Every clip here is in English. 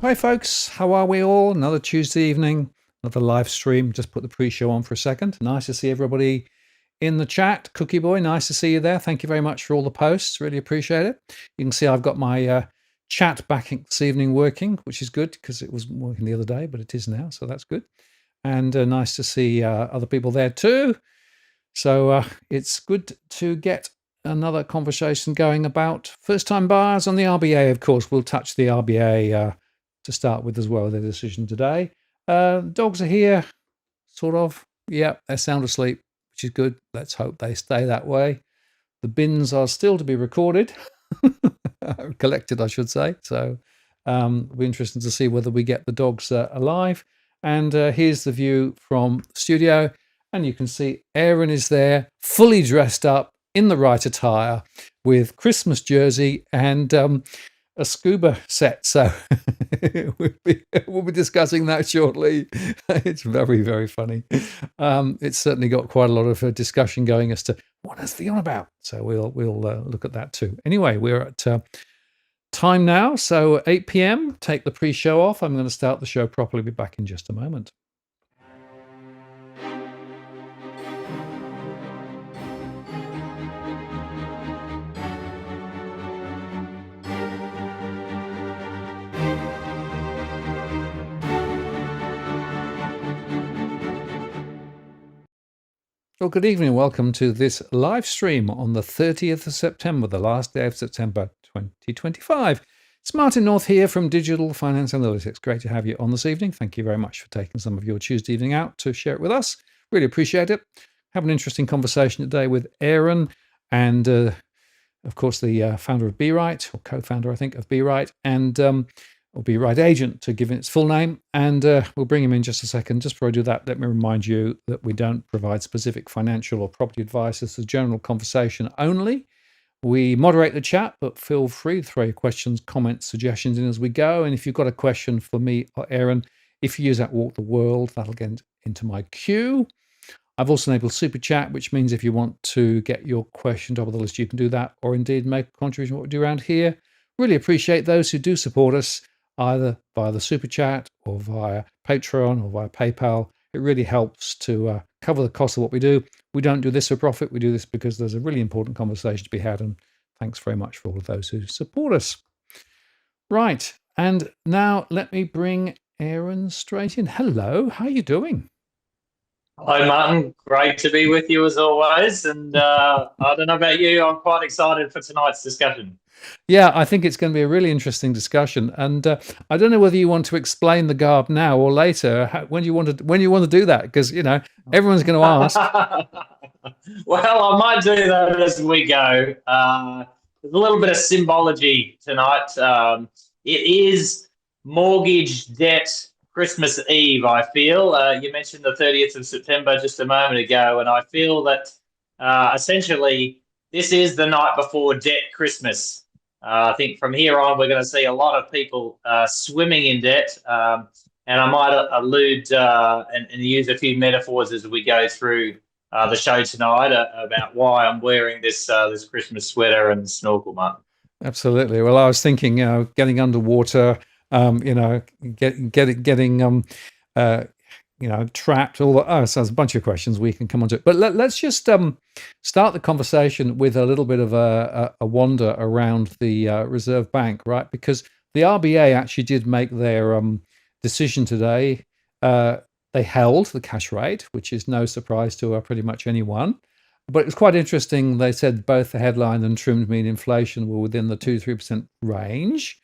Hi, folks. How are we all? Another Tuesday evening, another live stream. Just put the pre-show on for a second. Nice to see everybody in the chat. Cookie Boy, nice to see you there. Thank you very much for all the posts. Really appreciate it. You can see I've got my chat back this evening working, which is good because it wasn't working the other day, but it is now, so that's good. And nice to see other people there too. So it's good to get another conversation going about first-time buyers on the RBA. Of course, we'll touch the RBA to start with as well, their decision today. Dogs are here, sort of. Yeah, they're sound asleep, which is good. Let's hope they stay that way. The bins are still to be recorded, collected, I should say. So it'll be interesting to see whether we get the dogs alive. And here's the view from the studio. And you can see Aaron is there, fully dressed up in the right attire with Christmas jersey and a scuba set. So we'll be discussing that shortly. It's very, very funny. It's certainly got quite a lot of discussion going as to what is the on about. So we'll look at that too. Anyway, we're at time now. So 8 p.m. Take the pre-show off. I'm going to start the show properly. Be back in just a moment. Well, good evening and welcome to this live stream on the 30th of September, the last day of September 2025. It's Martin North here from Digital Finance Analytics. Great to have you on this evening. Thank you very much for taking some of your Tuesday evening out to share it with us. Really appreciate it. Have an interesting conversation today with Aaron and, of course, the founder of bRight, or co-founder, I think, of bRight, and or bRight Agent to give it its full name, and we'll bring him in just a second. Just before I do that, let me remind you that we don't provide specific financial or property advice. It's a general conversation only. We moderate the chat, but feel free to throw your questions, comments, suggestions in as we go. And if you've got a question for me or Aaron, if you use that Walk the World, that'll get into my queue. I've also enabled Super Chat, which means if you want to get your question top of the list, you can do that, or indeed make a contribution to what we do around here. Really appreciate those who do support us, either via the Super Chat or via Patreon or via PayPal. It really helps to cover the cost of what we do. We don't do this for profit. We do this because there's a really important conversation to be had. And thanks very much for all of those who support us. Right. And now let me bring Aaron straight in. Hello. How are you doing? Hi, Martin. Great to be with you as always. And I don't know about you, I'm quite excited for tonight's discussion. Yeah, I think it's going to be a really interesting discussion, and I don't know whether you want to explain the garb now or later. When you want to do that, because everyone's going to ask. Well, I might do that as we go. There's a little bit of symbology tonight. It is mortgage debt Christmas Eve, I feel. You mentioned the 30th of September just a moment ago, and I feel that essentially this is the night before debt Christmas. I think from here on, we're going to see a lot of people swimming in debt. And I might allude and use a few metaphors as we go through the show tonight about why I'm wearing this Christmas sweater and snorkel, Martin. Absolutely. Well, I was thinking, getting underwater, getting trapped. So there's a bunch of questions we can come on to. But let's just start the conversation with a little bit of a wander around the Reserve Bank, right? Because the RBA actually did make their decision today. They held the cash rate, which is no surprise to pretty much anyone. But it was quite interesting. They said both the headline and trimmed mean inflation were within the 2-3% range.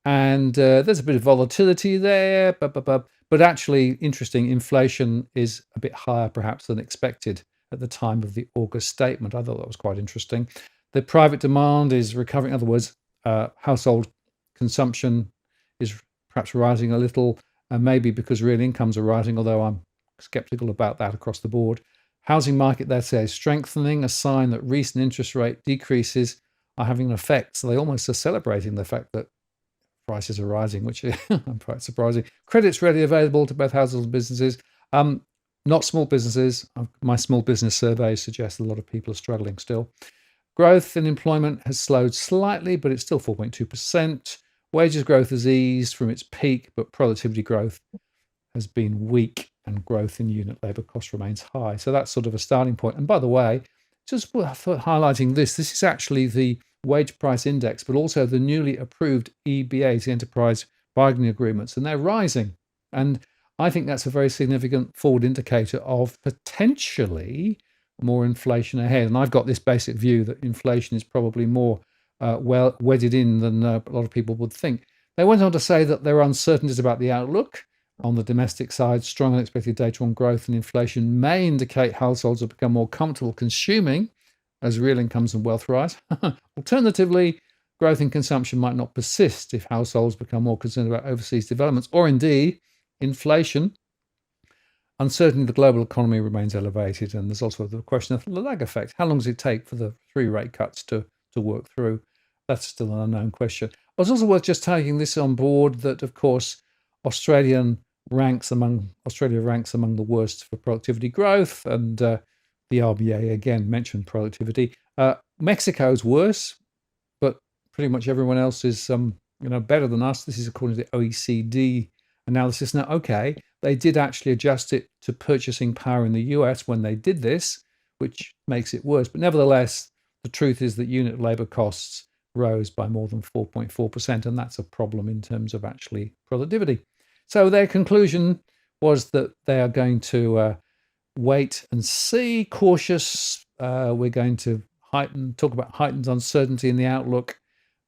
And there's a bit of volatility there. But actually, interesting, inflation is a bit higher perhaps than expected at the time of the August statement. I thought that was quite interesting. The private demand is recovering. In other words, household consumption is perhaps rising a little, maybe because real incomes are rising, although I'm skeptical about that across the board. Housing market, they say, is strengthening, a sign that recent interest rate decreases are having an effect. So they almost are celebrating the fact that prices are rising, which is quite surprising. Credit's readily available to both households and businesses. Not small businesses. My small business survey suggests a lot of people are struggling still. Growth in employment has slowed slightly, but it's still 4.2%. wages growth has eased from its peak, but productivity growth has been weak and growth in unit labour cost remains high. So that's sort of a starting point. And by the way, just for highlighting this is actually the wage price index, but also the newly approved EBAs, the enterprise bargaining agreements, and they're rising. And I think that's a very significant forward indicator of potentially more inflation ahead. And I've got this basic view that inflation is probably more well wedded in than a lot of people would think. They went on to say that there are uncertainties about the outlook. On the domestic side, strong unexpected data on growth and inflation may indicate households have become more comfortable consuming as real incomes and wealth rise. Alternatively, growth in consumption might not persist if households become more concerned about overseas developments or indeed inflation. Uncertainty of the global economy remains elevated, and there's also the question of the lag effect. How long does it take for the 3 rate cuts to work through? That's still an unknown question. It's also worth just taking this on board that, of course, Australia ranks among the worst for productivity growth, and the RBA again mentioned productivity. Mexico's worse, but pretty much everyone else is better than us. This is according to the OECD analysis. Now, okay, they did actually adjust it to purchasing power in the US when they did this, which makes it worse. But nevertheless, the truth is that unit labour costs rose by more than 4.4%, and that's a problem in terms of actually productivity. So their conclusion was that they are going to wait and see, cautious. We're going to talk about heightened uncertainty in the outlook.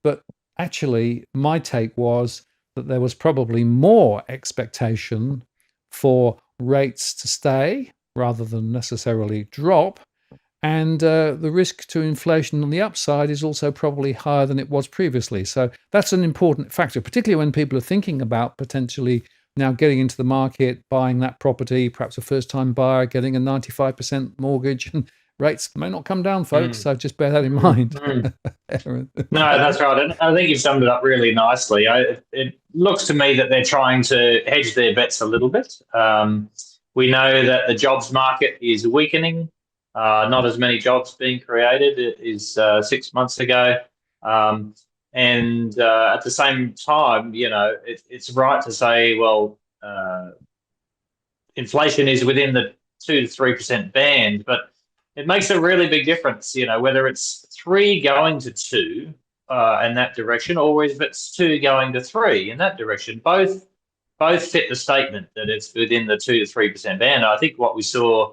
But actually, my take was that there was probably more expectation for rates to stay rather than necessarily drop. And the risk to inflation on the upside is also probably higher than it was previously. So that's an important factor, particularly when people are thinking about potentially now getting into the market, buying that property, perhaps a first-time buyer, getting a 95% mortgage. And rates may not come down, folks, so just bear that in mind. No, that's right. And I think you've summed it up really nicely. It looks to me that they're trying to hedge their bets a little bit. We know that the jobs market is weakening. Not as many jobs being created as 6 months ago. And at the same time, it's right to say, well, inflation is within the 2 to 3% band, but it makes a really big difference, whether it's 3 going to 2 in that direction, or if it's 2 going to 3 in that direction. Both fit the statement that it's within the 2 to 3% band. I think what we saw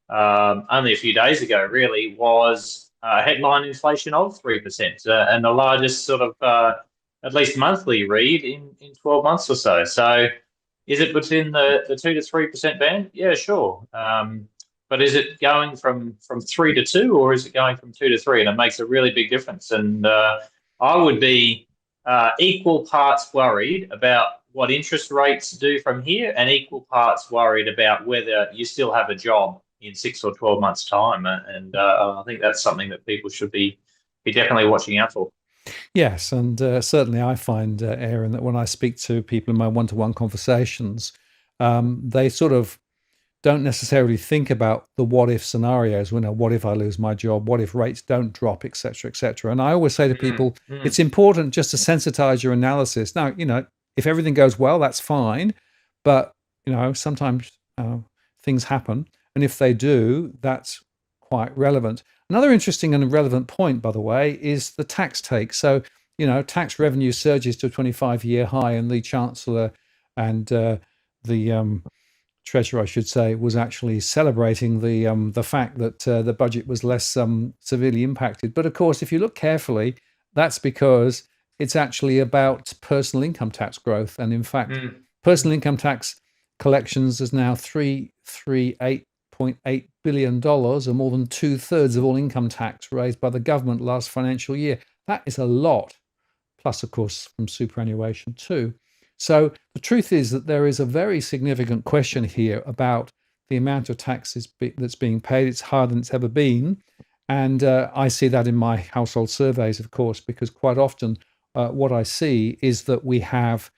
only a few days ago really was headline inflation of 3%, and the largest sort of at least monthly read in 12 months or so. So is it within the 2 to 3% band? Yeah, sure. But is it going from 3 to 2, or is it going from 2 to 3? And it makes a really big difference. And I would be equal parts worried about what interest rates do from here, and equal parts worried about whether you still have a job in 6 or 12 months' time. And I think that's something that people should be definitely watching out for. Yes, and certainly I find, Aaron, that when I speak to people in my one-to-one conversations, they sort of don't necessarily think about the what-if scenarios. What if I lose my job? What if rates don't drop, et cetera, et cetera? And I always say to people, it's important just to sensitize your analysis. Now, if everything goes well, that's fine. But, sometimes things happen. And if they do, that's quite relevant. Another interesting and relevant point, by the way, is the tax take. So, tax revenue surges to a 25-year high, and the Chancellor and the Treasurer, I should say, was actually celebrating the fact that the budget was less severely impacted. But of course, if you look carefully, that's because it's actually about personal income tax growth. And in fact, personal income tax collections is now $338.8 billion, or more than 2/3 of all income tax raised by the government last financial year. That is a lot. Plus, of course, from superannuation too. So the truth is that there is a very significant question here about the amount of taxes that's being paid. It's higher than it's ever been. And I see that in my household surveys, of course, because quite often what I see is that we have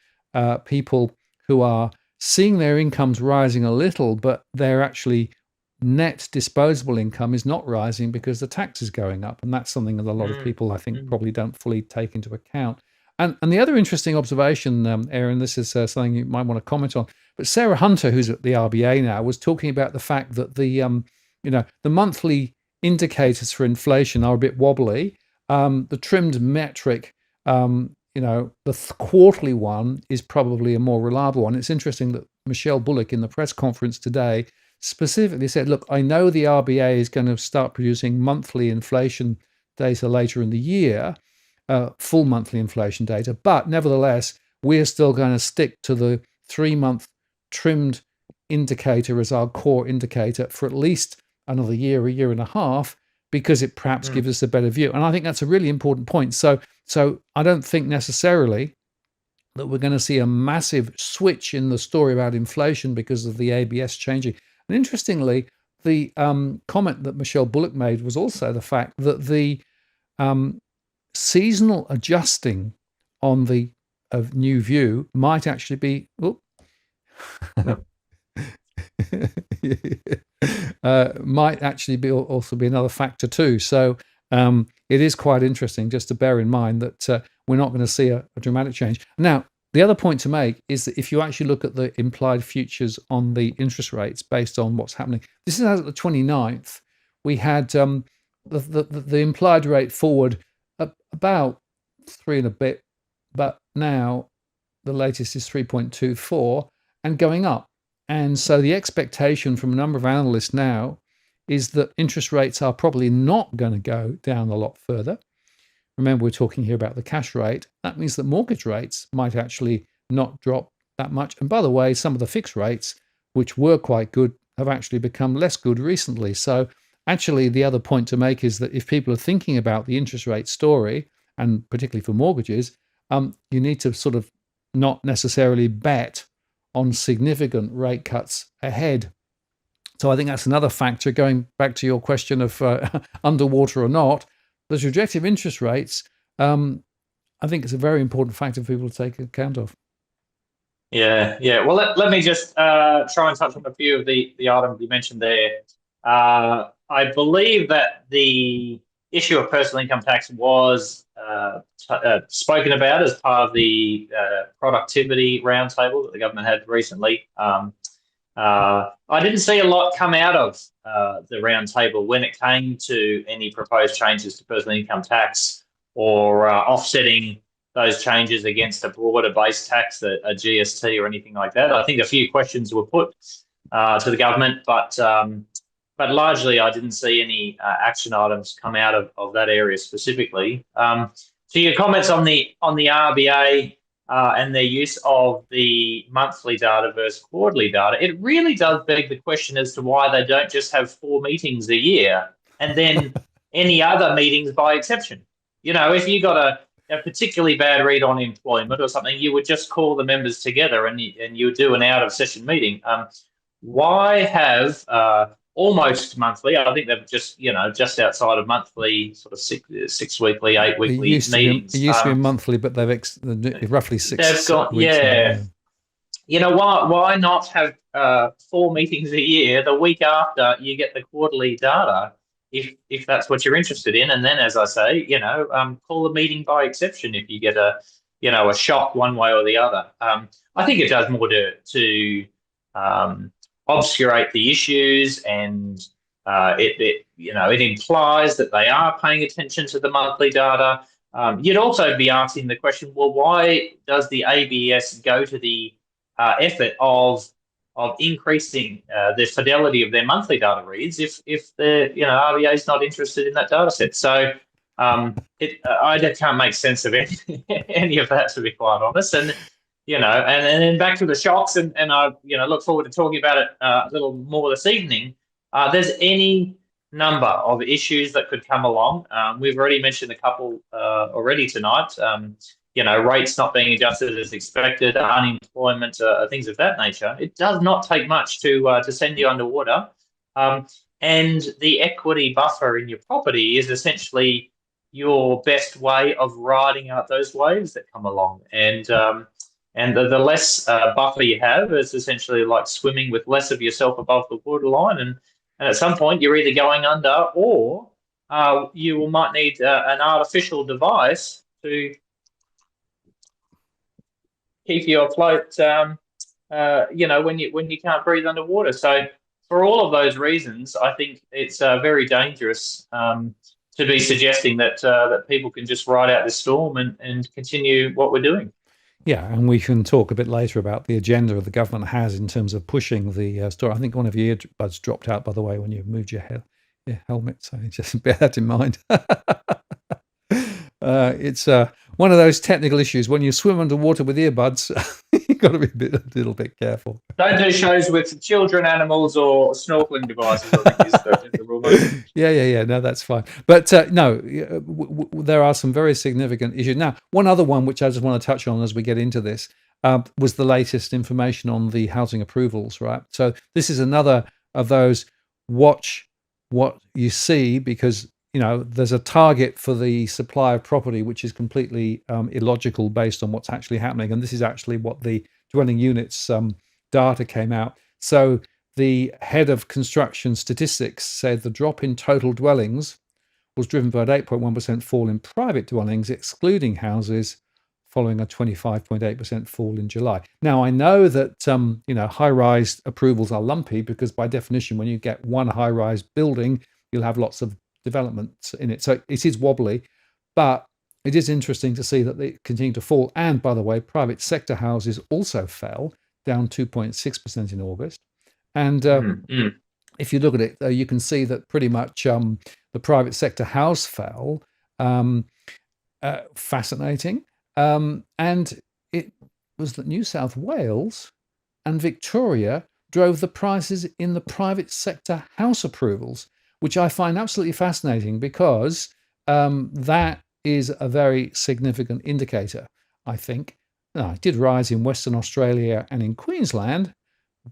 people who are seeing their incomes rising a little, but they're actually net disposable income is not rising because the tax is going up. And that's something that a lot of people, I think, probably don't fully take into account. And the other interesting observation, Aaron, this is something you might want to comment on. But Sarah Hunter, who's at the RBA now, was talking about the fact that the monthly indicators for inflation are a bit wobbly. The trimmed metric, the quarterly one is probably a more reliable one. It's interesting that Michelle Bullock in the press conference today specifically said, look, I know the RBA is going to start producing monthly inflation data later in the year, full monthly inflation data, but nevertheless, we're still going to stick to the 3-month trimmed indicator as our core indicator for at least another year, a year and a half, because it perhaps gives us a better view. And I think that's a really important point. So I don't think necessarily that we're going to see a massive switch in the story about inflation because of the ABS changing. And interestingly, the comment that Michelle Bullock made was also the fact that the seasonal adjusting on the new view might actually be might actually be also be another factor too. So it is quite interesting just to bear in mind that we're not going to see a dramatic change. Now, the other point to make is that if you actually look at the implied futures on the interest rates based on what's happening, this is as at the 29th, we had the implied rate forward about 3 and a bit, but now the latest is 3.24 and going up. And so the expectation from a number of analysts now is that interest rates are probably not going to go down a lot further. Remember, we're talking here about the cash rate. That means that mortgage rates might actually not drop that much. And by the way, some of the fixed rates, which were quite good, have actually become less good recently. So actually, the other point to make is that if people are thinking about the interest rate story, and particularly for mortgages, you need to sort of not necessarily bet on significant rate cuts ahead. So I think that's another factor, going back to your question of underwater or not. The trajectory of interest rates, I think it's a very important factor for people to take account of. Yeah. Well, let me just try and touch on a few of the items you mentioned there. I believe that the issue of personal income tax was spoken about as part of the productivity roundtable that the government had recently. I didn't see a lot come out of the roundtable when it came to any proposed changes to personal income tax or offsetting those changes against a broader base tax, a GST or anything like that. I think a few questions were put to the government, but largely I didn't see any action items come out of that area specifically. So your comments on the RBA and their use of the monthly data versus quarterly data, it really does beg the question as to why they don't just have 4 meetings a year and then any other meetings by exception. If you got a particularly bad read on employment or something, you would just call the members together and you would do an out of session meeting. Why have almost monthly? I think they've just outside of monthly, sort of six weekly, 8 weekly meetings. It used to be monthly, but they've roughly 6 they've got weeks. Why not have 4 meetings a year? The week after you get the quarterly data, if that's what you're interested in, and then, as I say, call a meeting by exception if you get a shock one way or the other. I think it does more to obscurate the issues, and it implies that they are paying attention to the monthly data. You'd also be asking the question, well, why does the ABS go to the effort of increasing the fidelity of their monthly data reads if the RBA is not interested in that data set? So I just can't make sense of any of that, to be quite honest. And then back to the shocks, and I look forward to talking about it a little more this evening. There's any number of issues that could come along. We've already mentioned a couple already tonight. Rates not being adjusted as expected, unemployment, things of that nature. It does not take much to send you underwater. And the equity buffer in your property is essentially your best way of riding out those waves that come along. And the less buffer you have is essentially like swimming with less of yourself above the waterline. And at some point, you're either going under, or you might need an artificial device to keep you afloat. When you can't breathe underwater. So for all of those reasons, I think it's very dangerous to be suggesting that people can just ride out this storm and continue what we're doing. Yeah, and we can talk a bit later about the agenda the government has in terms of pushing the story. I think one of your earbuds dropped out, by the way, when you moved your helmet, so just bear that in mind. It's one of those technical issues. When you swim underwater with earbuds, you've got to be a little bit careful. Don't do shows with children, animals, or snorkeling devices, I think is the rule. Yeah. No, that's fine. But no, there are some very significant issues. Now, one other one which I just want to touch on as we get into this was the latest information on the housing approvals, right? So this is another of those watch what you see, because there's a target for the supply of property which is completely illogical based on what's actually happening. And this is actually what the dwelling units data came out. So the head of construction statistics said the drop in total dwellings was driven by an 8.1% fall in private dwellings, excluding houses, following a 25.8% fall in July. Now, I know that high-rise approvals are lumpy because by definition, when you get one high-rise building, you'll have lots of developments in it. So it is wobbly, but it is interesting to see that they continue to fall. And by the way, private sector houses also fell, down 2.6% in August. And if you look at it, you can see that pretty much the private sector house fell. Fascinating. And it was that New South Wales and Victoria drove the prices in the private sector house approvals, which I find absolutely fascinating because that is a very significant indicator, I think. Now, it did rise in Western Australia and in Queensland,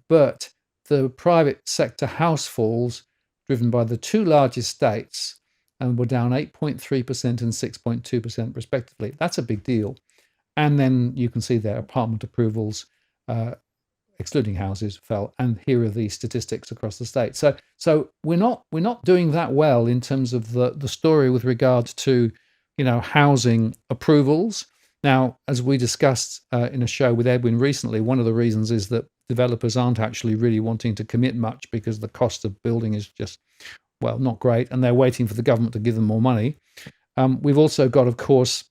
but the private sector house falls driven by the two largest states and were down 8.3% and 6.2% respectively. That's a big deal. And then you can see their apartment approvals, excluding houses, fell. And here are the statistics across the state. So we're not doing that well in terms of the story with regard to housing approvals. Now, as we discussed in a show with Edwin recently, one of the reasons is that developers aren't actually really wanting to commit much because the cost of building is just, well, not great, and they're waiting for the government to give them more money. We've also got, of course,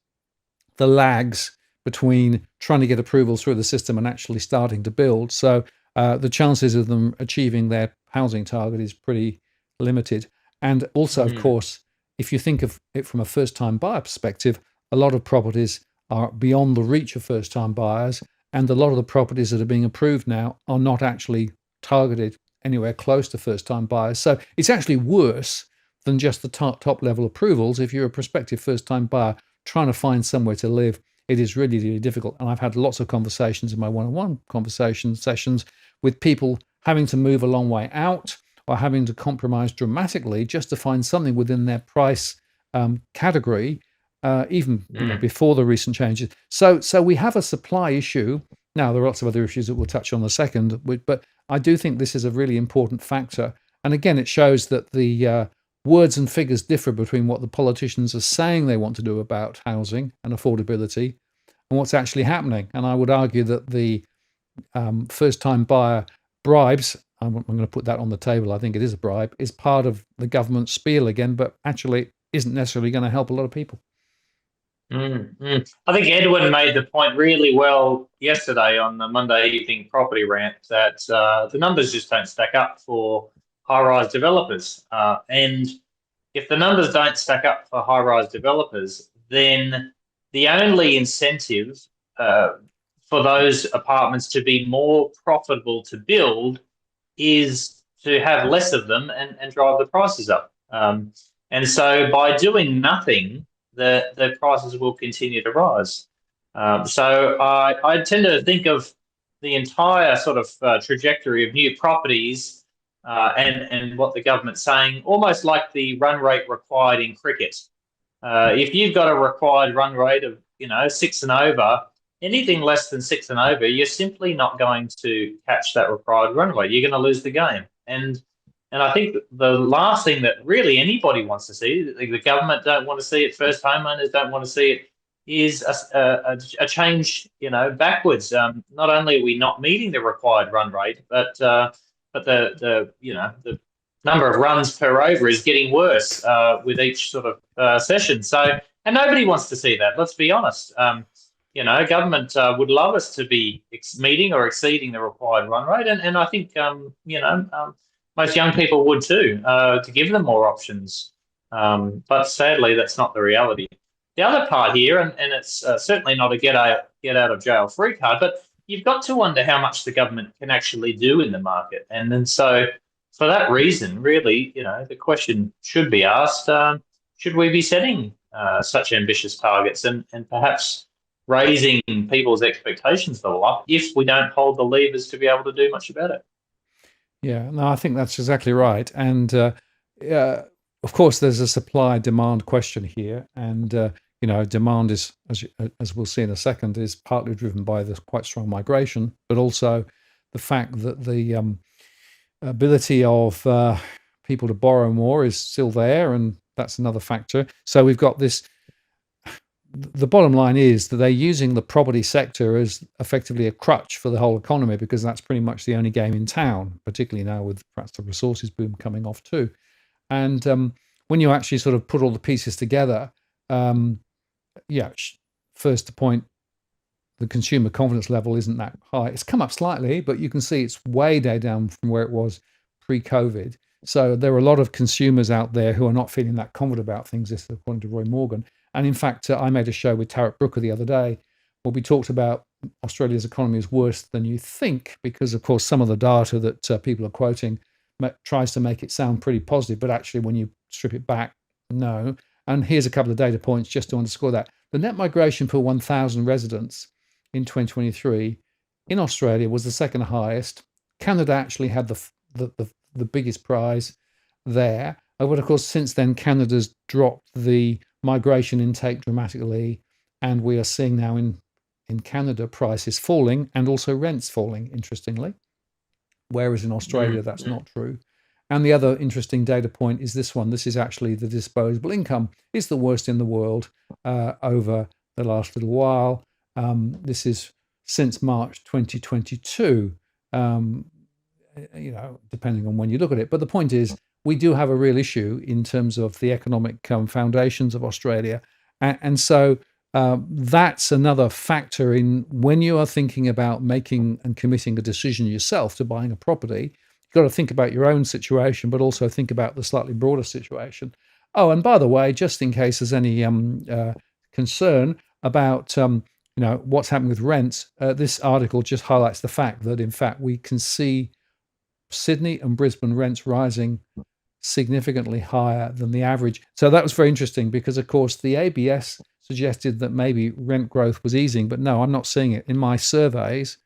the lags between trying to get approvals through the system and actually starting to build. So the chances of them achieving their housing target is pretty limited. And also, of course, if you think of it from a first-time buyer perspective, a lot of properties are beyond the reach of first-time buyers, and a lot of the properties that are being approved now are not actually targeted anywhere close to first-time buyers. So it's actually worse than just the top level approvals. If you're a prospective first-time buyer trying to find somewhere to live, it is really, really difficult. And I've had lots of conversations in my one-on-one conversation sessions with people having to move a long way out or having to compromise dramatically just to find something within their price category, even before the recent changes. So we have a supply issue. Now, there are lots of other issues that we'll touch on in a second, but I do think this is a really important factor. And again, it shows that the words and figures differ between what the politicians are saying they want to do about housing and affordability and what's actually happening. And I would argue that the first-time buyer bribes, I'm going to put that on the table, I think it is a bribe, is part of the government spiel again, but actually isn't necessarily going to help a lot of people. I think Edwin made the point really well yesterday on the Monday evening property rant that the numbers just don't stack up for high-rise developers. And if the numbers don't stack up for high-rise developers, then the only incentive for those apartments to be more profitable to build is to have less of them and drive the prices up. And so by doing nothing, the prices will continue to rise. So I tend to think of the entire sort of trajectory of new properties and what the government's saying, almost like the run rate required in cricket. If you've got a required run rate of 6 and over, anything less than 6 and over, you're simply not going to catch that required run rate. You're going to lose the game. And I think the last thing that really anybody wants to see, the government don't want to see it, first homeowners don't want to see it, is a change, backwards. Not only are we not meeting the required run rate, but the number of runs per over is getting worse with each sort of session. So, and nobody wants to see that. Let's be honest. Government would love us to be meeting or exceeding the required run rate, and I think most young people would too, to give them more options. But sadly, that's not the reality. The other part here, and it's certainly not a get out of jail free card, but you've got to wonder how much the government can actually do in the market, and then so for that reason, really, the question should be asked: should we be setting such ambitious targets, and perhaps raising people's expectations a lot if we don't hold the levers to be able to do much about it? Yeah, no, I think that's exactly right. And of course, there's a supply-demand question here, and demand is, as we'll see in a second, is partly driven by this quite strong migration, but also the fact that the ability of people to borrow more is still there, and that's another factor. So we've got this. The bottom line is that they're using the property sector as effectively a crutch for the whole economy, because that's pretty much the only game in town, particularly now with perhaps the resources boom coming off too. And when you actually sort of put all the pieces together, first the point, the consumer confidence level isn't that high. It's come up slightly, but you can see it's way down from where it was pre-COVID. So there are a lot of consumers out there who are not feeling that confident about things, this according to Roy Morgan. And in fact, I made a show with Tarek Brooker the other day where we talked about Australia's economy is worse than you think, because, of course, some of the data that people are quoting tries to make it sound pretty positive, but actually when you strip it back, no. And here's a couple of data points just to underscore that. The net migration per 1,000 residents in 2023 in Australia was the second highest. Canada actually had the biggest prize there. But of course, since then, Canada's dropped the migration intake dramatically, and we are seeing now in Canada prices falling and also rents falling, interestingly, whereas in Australia that's not true. And the other interesting data point is this one. This is actually the disposable income is the worst in the world over the last little while. This is since March 2022, depending on when you look at it. But the point is, we do have a real issue in terms of the economic foundations of Australia. And so that's another factor in when you are thinking about making and committing a decision yourself to buying a property. You've got to think about your own situation, but also think about the slightly broader situation. Oh, and by the way, just in case there's any concern about what's happening with rents, this article just highlights the fact that, in fact, we can see Sydney and Brisbane rents rising significantly higher than the average. So that was very interesting because, of course, the ABS suggested that maybe rent growth was easing, but no, I'm not seeing it. In my surveys,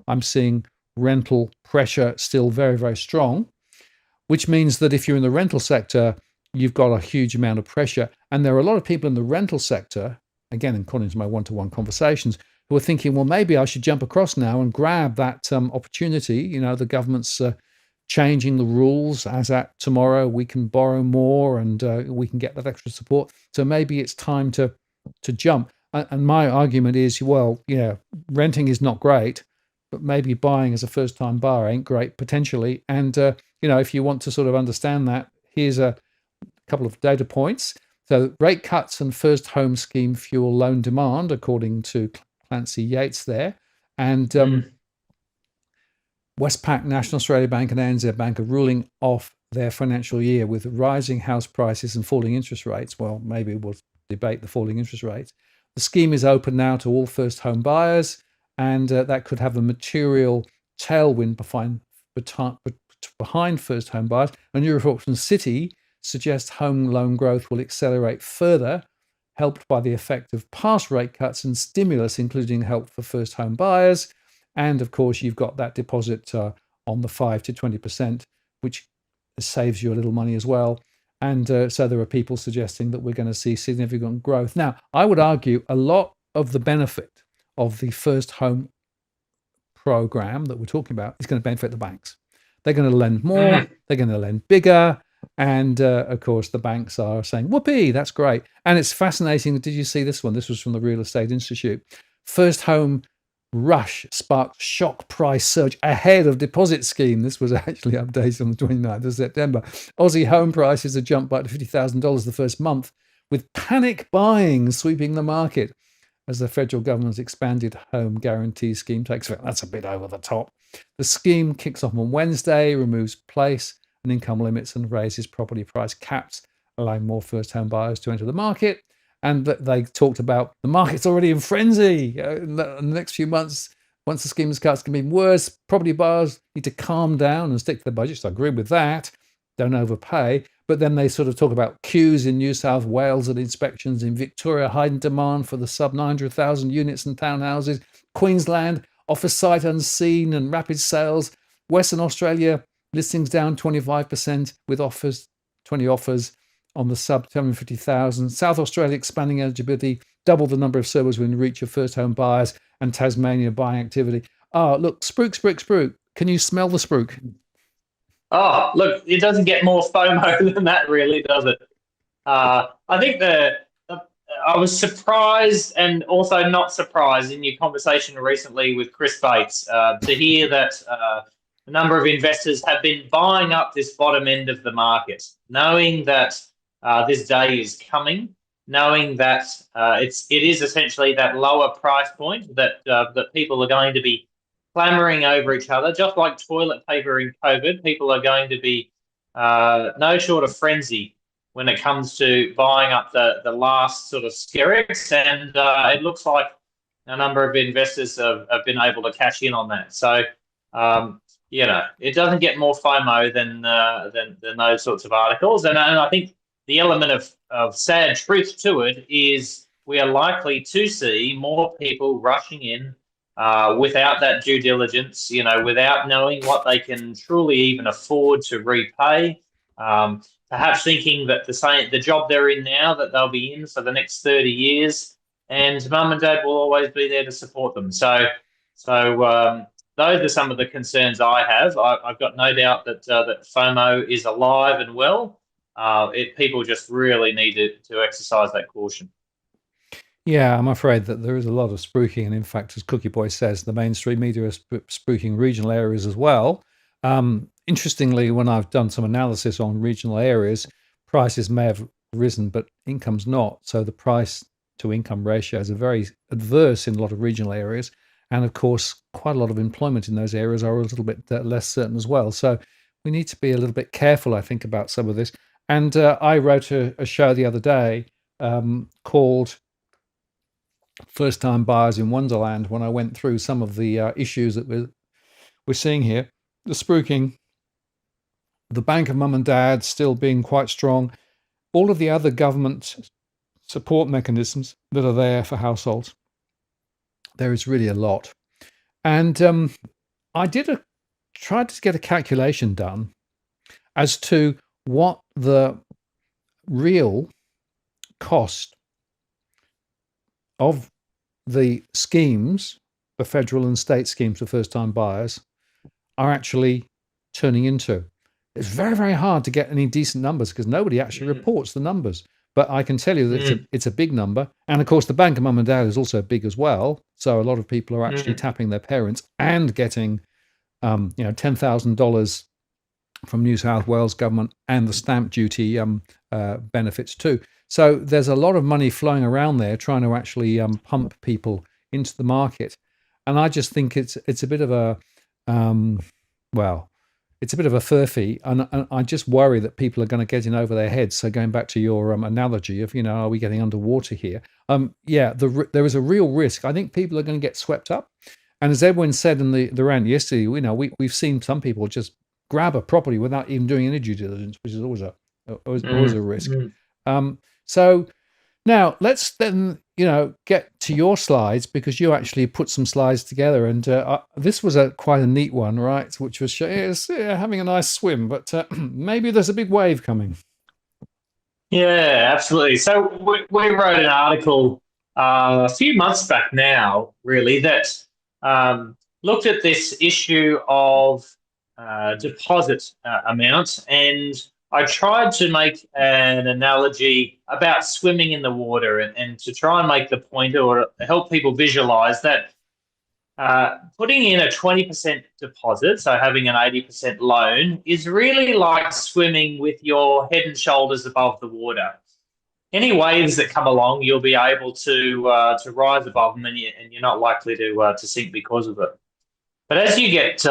I'm seeing rental pressure still very, very strong, which means that if you're in the rental sector, you've got a huge amount of pressure. And there are a lot of people in the rental sector, again, according to my one-to-one conversations, who are thinking, well, maybe I should jump across now and grab that opportunity. The government's changing the rules as at tomorrow we can borrow more and we can get that extra support. So maybe it's time to jump. And my argument is, well, renting is not great, but maybe buying as a first-time buyer ain't great potentially. And if you want to sort of understand that, here's a couple of data points. So rate cuts and first home scheme fuel loan demand, according to Clancy Yates there. And Westpac, National Australia Bank and ANZ Bank are ruling off their financial year with rising house prices and falling interest rates. Well, maybe we'll debate the falling interest rates. The scheme is open now to all first home buyers, and that could have a material tailwind behind first home buyers. A new report from Citi suggests home loan growth will accelerate further, helped by the effect of past rate cuts and stimulus, including help for first home buyers. And of course, you've got that deposit on the 5 to 20%, which saves you a little money as well. And so there are people suggesting that we're going to see significant growth. Now, I would argue a lot of the benefit of the first home program that we're talking about is going to benefit the banks. They're going to lend more, they're going to lend bigger, And of course, the banks are saying, whoopee, that's great. And it's fascinating. Did you see this one? This was from the Real Estate Institute. First home rush sparked shock price surge ahead of deposit scheme. This was actually updated on the 29th of September. Aussie home prices have jumped by $50,000 the first month, with panic buying sweeping the market as the federal government's expanded home guarantee scheme takes effect. That's a bit over the top. The scheme kicks off on Wednesday, removes place and income limits, and raises property price caps, allowing more first home buyers to enter the market. And they talked about the market's already in frenzy. In the next few months, once the scheme is cut, it's going to be worse. Property buyers need to calm down and stick to their budgets. I agree with that. Don't overpay. But then they sort of talk about queues in New South Wales and inspections in Victoria, heightened demand for the sub 900,000 units and townhouses. Queensland offers sight unseen and rapid sales. Western Australia listings down 25% with 20 offers on the sub 750,000. South Australia expanding eligibility, double the number of servers within reach of first home buyers, and Tasmania buying activity. Oh, look, spruik. Can you smell the spruik? Oh, look, it doesn't get more FOMO than that, really, does it? I think I was surprised and also not surprised in your conversation recently with Chris Bates to hear that a number of investors have been buying up this bottom end of the market, knowing that this day is coming, knowing that it is essentially that lower price point that people are going to be clamoring over each other, just like toilet paper in COVID. People are going to be no short of frenzy when it comes to buying up the last sort of skerricks, and it looks like a number of investors have been able to cash in on that. So, it doesn't get more FOMO than those sorts of articles, and I think the element of sad truth to it is we are likely to see more people rushing in without that due diligence, without knowing what they can truly even afford to repay, perhaps thinking that the job they're in now, that they'll be in for the next 30 years, and mum and dad will always be there to support them. So those are some of the concerns I have. I've got no doubt that FOMO is alive and well. People just really need to exercise that caution. Yeah, I'm afraid that there is a lot of spruiking, and in fact, as Cookie Boy says, the mainstream media is spruiking regional areas as well. Interestingly, when I've done some analysis on regional areas, prices may have risen, but income's not. So the price to income ratios are very adverse in a lot of regional areas. And of course, quite a lot of employment in those areas are a little bit less certain as well. So we need to be a little bit careful, I think, about some of this. And I wrote a show the other day called First Time Buyers in Wonderland, when I went through some of the issues that we're seeing here. The spruiking, the bank of mum and dad still being quite strong, all of the other government support mechanisms that are there for households. There is really a lot. And I tried to get a calculation done as to what the real cost of the schemes, the federal and state schemes for first-time buyers, are actually turning into. It's very, very hard to get any decent numbers because nobody actually reports the numbers. But I can tell you that it's a big number. And of course, the bank of mum and dad is also big as well. So a lot of people are actually tapping their parents and getting $10,000 from New South Wales government and the stamp duty benefits too. So there's a lot of money flowing around there trying to actually pump people into the market. And I just think it's a bit of a, it's a bit of a furphy. And I just worry that people are going to get in over their heads. So going back to your analogy of, are we getting underwater here? There is a real risk. I think people are going to get swept up. And as Edwin said in the rant yesterday, we've seen some people just grab a property without even doing any due diligence, which is always a risk. So now let's then, get to your slides, because you actually put some slides together, and this was quite a neat one, right? Which was having a nice swim, but maybe there's a big wave coming. Yeah, absolutely. So we wrote an article a few months back now, really, that looked at this issue of deposit amounts and I tried to make an analogy about swimming in the water and to try and make the point or help people visualize that putting in a 20% deposit, so having an 80% loan, is really like swimming with your head and shoulders above the water. Any waves that come along, you'll be able to rise above them, and you're not likely to sink because of it. But as you get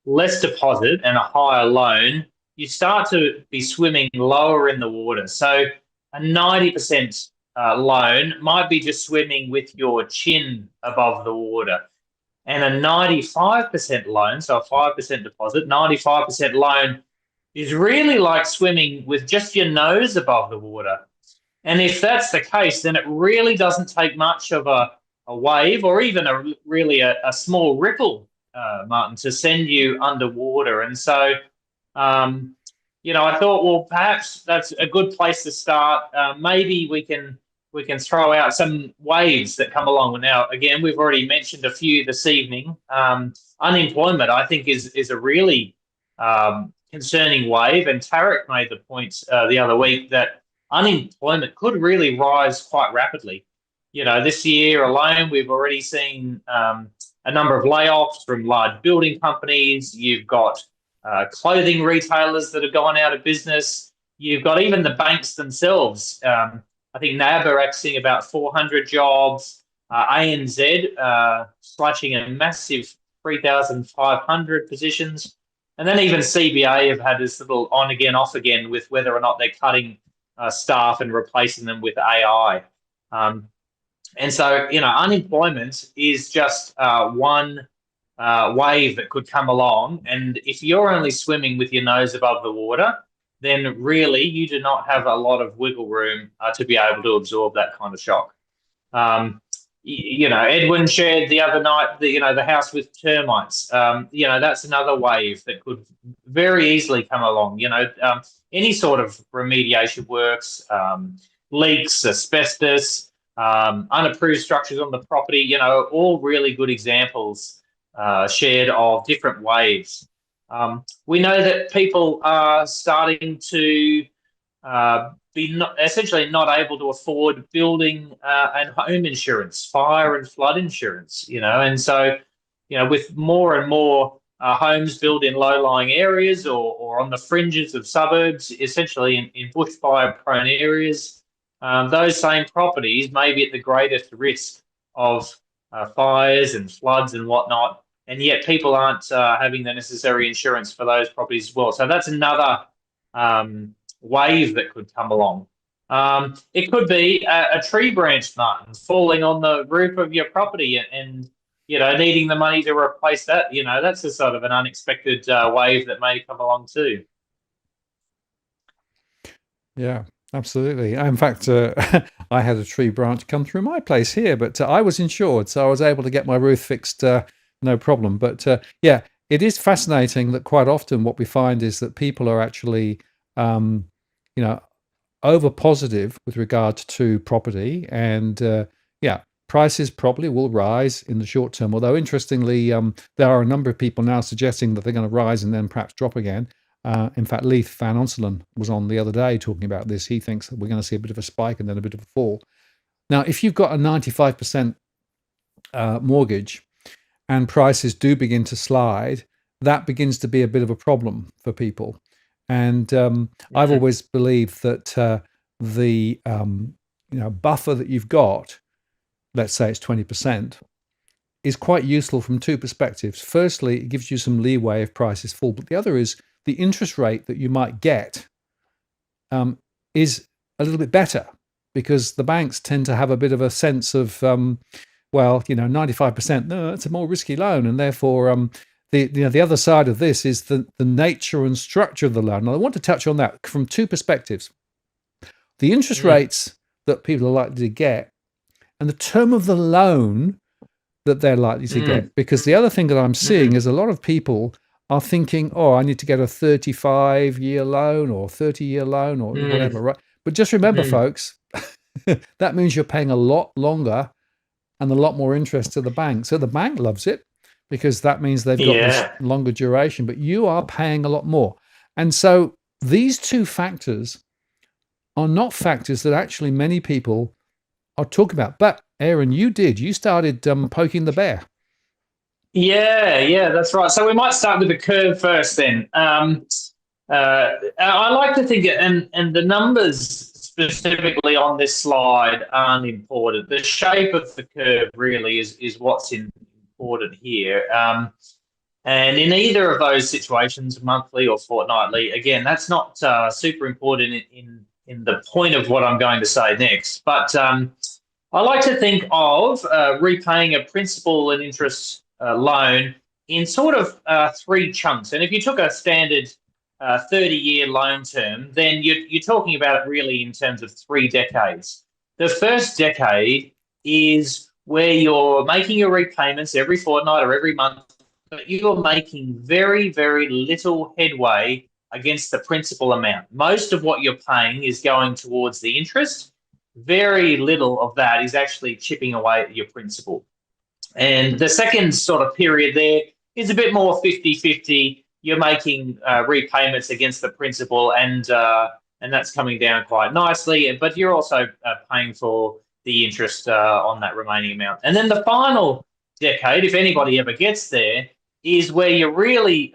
less deposit and a higher loan, you start to be swimming lower in the water. So a 90% loan might be just swimming with your chin above the water. And a 95% loan, so a 5% deposit, 95% loan is really like swimming with just your nose above the water. And if that's the case, then it really doesn't take much of a wave or even a small ripple, Martin, to send you underwater. And so, I thought, well, perhaps that's a good place to start. Maybe we can throw out some waves that come along. Now, again, we've already mentioned a few this evening. Unemployment, I think, is a really concerning wave. And Tarek made the point the other week that unemployment could really rise quite rapidly. This year alone, we've already seen a number of layoffs from large building companies. You've got clothing retailers that have gone out of business. You've got even the banks themselves. I think NAB are axing about 400 jobs. ANZ slashing a massive 3,500 positions. And then even CBA have had this little on again, off again with whether or not they're cutting staff and replacing them with AI. And so, unemployment is just one wave that could come along. And if you're only swimming with your nose above the water, then really you do not have a lot of wiggle room to be able to absorb that kind of shock. Edwin shared the other night the house with termites. That's another wave that could very easily come along. Any sort of remediation works, leaks, asbestos, unapproved structures on the property, all really good examples shared of different waves. We know that people are starting to be essentially not able to afford building and home insurance, fire and flood insurance, and so, with more and more homes built in low-lying areas or on the fringes of suburbs, essentially in bushfire-prone areas, those same properties may be at the greatest risk of fires and floods and whatnot, and yet people aren't having the necessary insurance for those properties as well. So that's another wave that could come along. It could be a tree branch, Martin, falling on the roof of your property and needing the money to replace that. That's a sort of an unexpected wave that may come along too. Yeah, absolutely. In fact, I had a tree branch come through my place here, but I was insured, so I was able to get my roof fixed, no problem. But yeah, it is fascinating that quite often what we find is that people are actually, over positive with regard to property, and yeah, prices probably will rise in the short term. Although interestingly, there are a number of people now suggesting that they're going to rise and then perhaps drop again. In fact, Leith Van Onselen was on the other day talking about this. He thinks that we're going to see a bit of a spike and then a bit of a fall. Now, if you've got a 95% mortgage and prices do begin to slide, that begins to be a bit of a problem for people. And I've always believed that the buffer that you've got, let's say it's 20%, is quite useful from two perspectives. Firstly, it gives you some leeway if prices fall, but the other is the interest rate that you might get is a little bit better, because the banks tend to have a bit of a sense of, 95%, no, it's a more risky loan, and therefore the other side of this is the nature and structure of the loan. And I want to touch on that from two perspectives: the interest rates that people are likely to get, and the term of the loan that they're likely to get. Because the other thing that I'm seeing is a lot of people are thinking, oh, I need to get a 35-year loan or 30-year loan or whatever, right? But just remember, folks, that means you're paying a lot longer and a lot more interest to the bank. So the bank loves it because that means they've got this longer duration, but you are paying a lot more. And so these two factors are not factors that actually many people are talking about. But Aaron, you started poking the bear. Yeah, that's right. So we might start with the curve first then. I like to think, and the numbers specifically on this slide aren't important. The shape of the curve really is what's important here. And in either of those situations, monthly or fortnightly, again, that's not super important in the point of what I'm going to say next. But I like to think of repaying a principal and interest loan in sort of three chunks. And if you took a standard 30-year loan term, then you're talking about it really in terms of 3 decades. The first decade is where you're making your repayments every fortnight or every month, but you're making very, very little headway against the principal amount. Most of what you're paying is going towards the interest. Very little of that is actually chipping away at your principal. And the second sort of period there is a bit more 50-50. You're making repayments against the principal, and that's coming down quite nicely. But you're also paying for the interest on that remaining amount. And then the final decade, if anybody ever gets there, is where you're really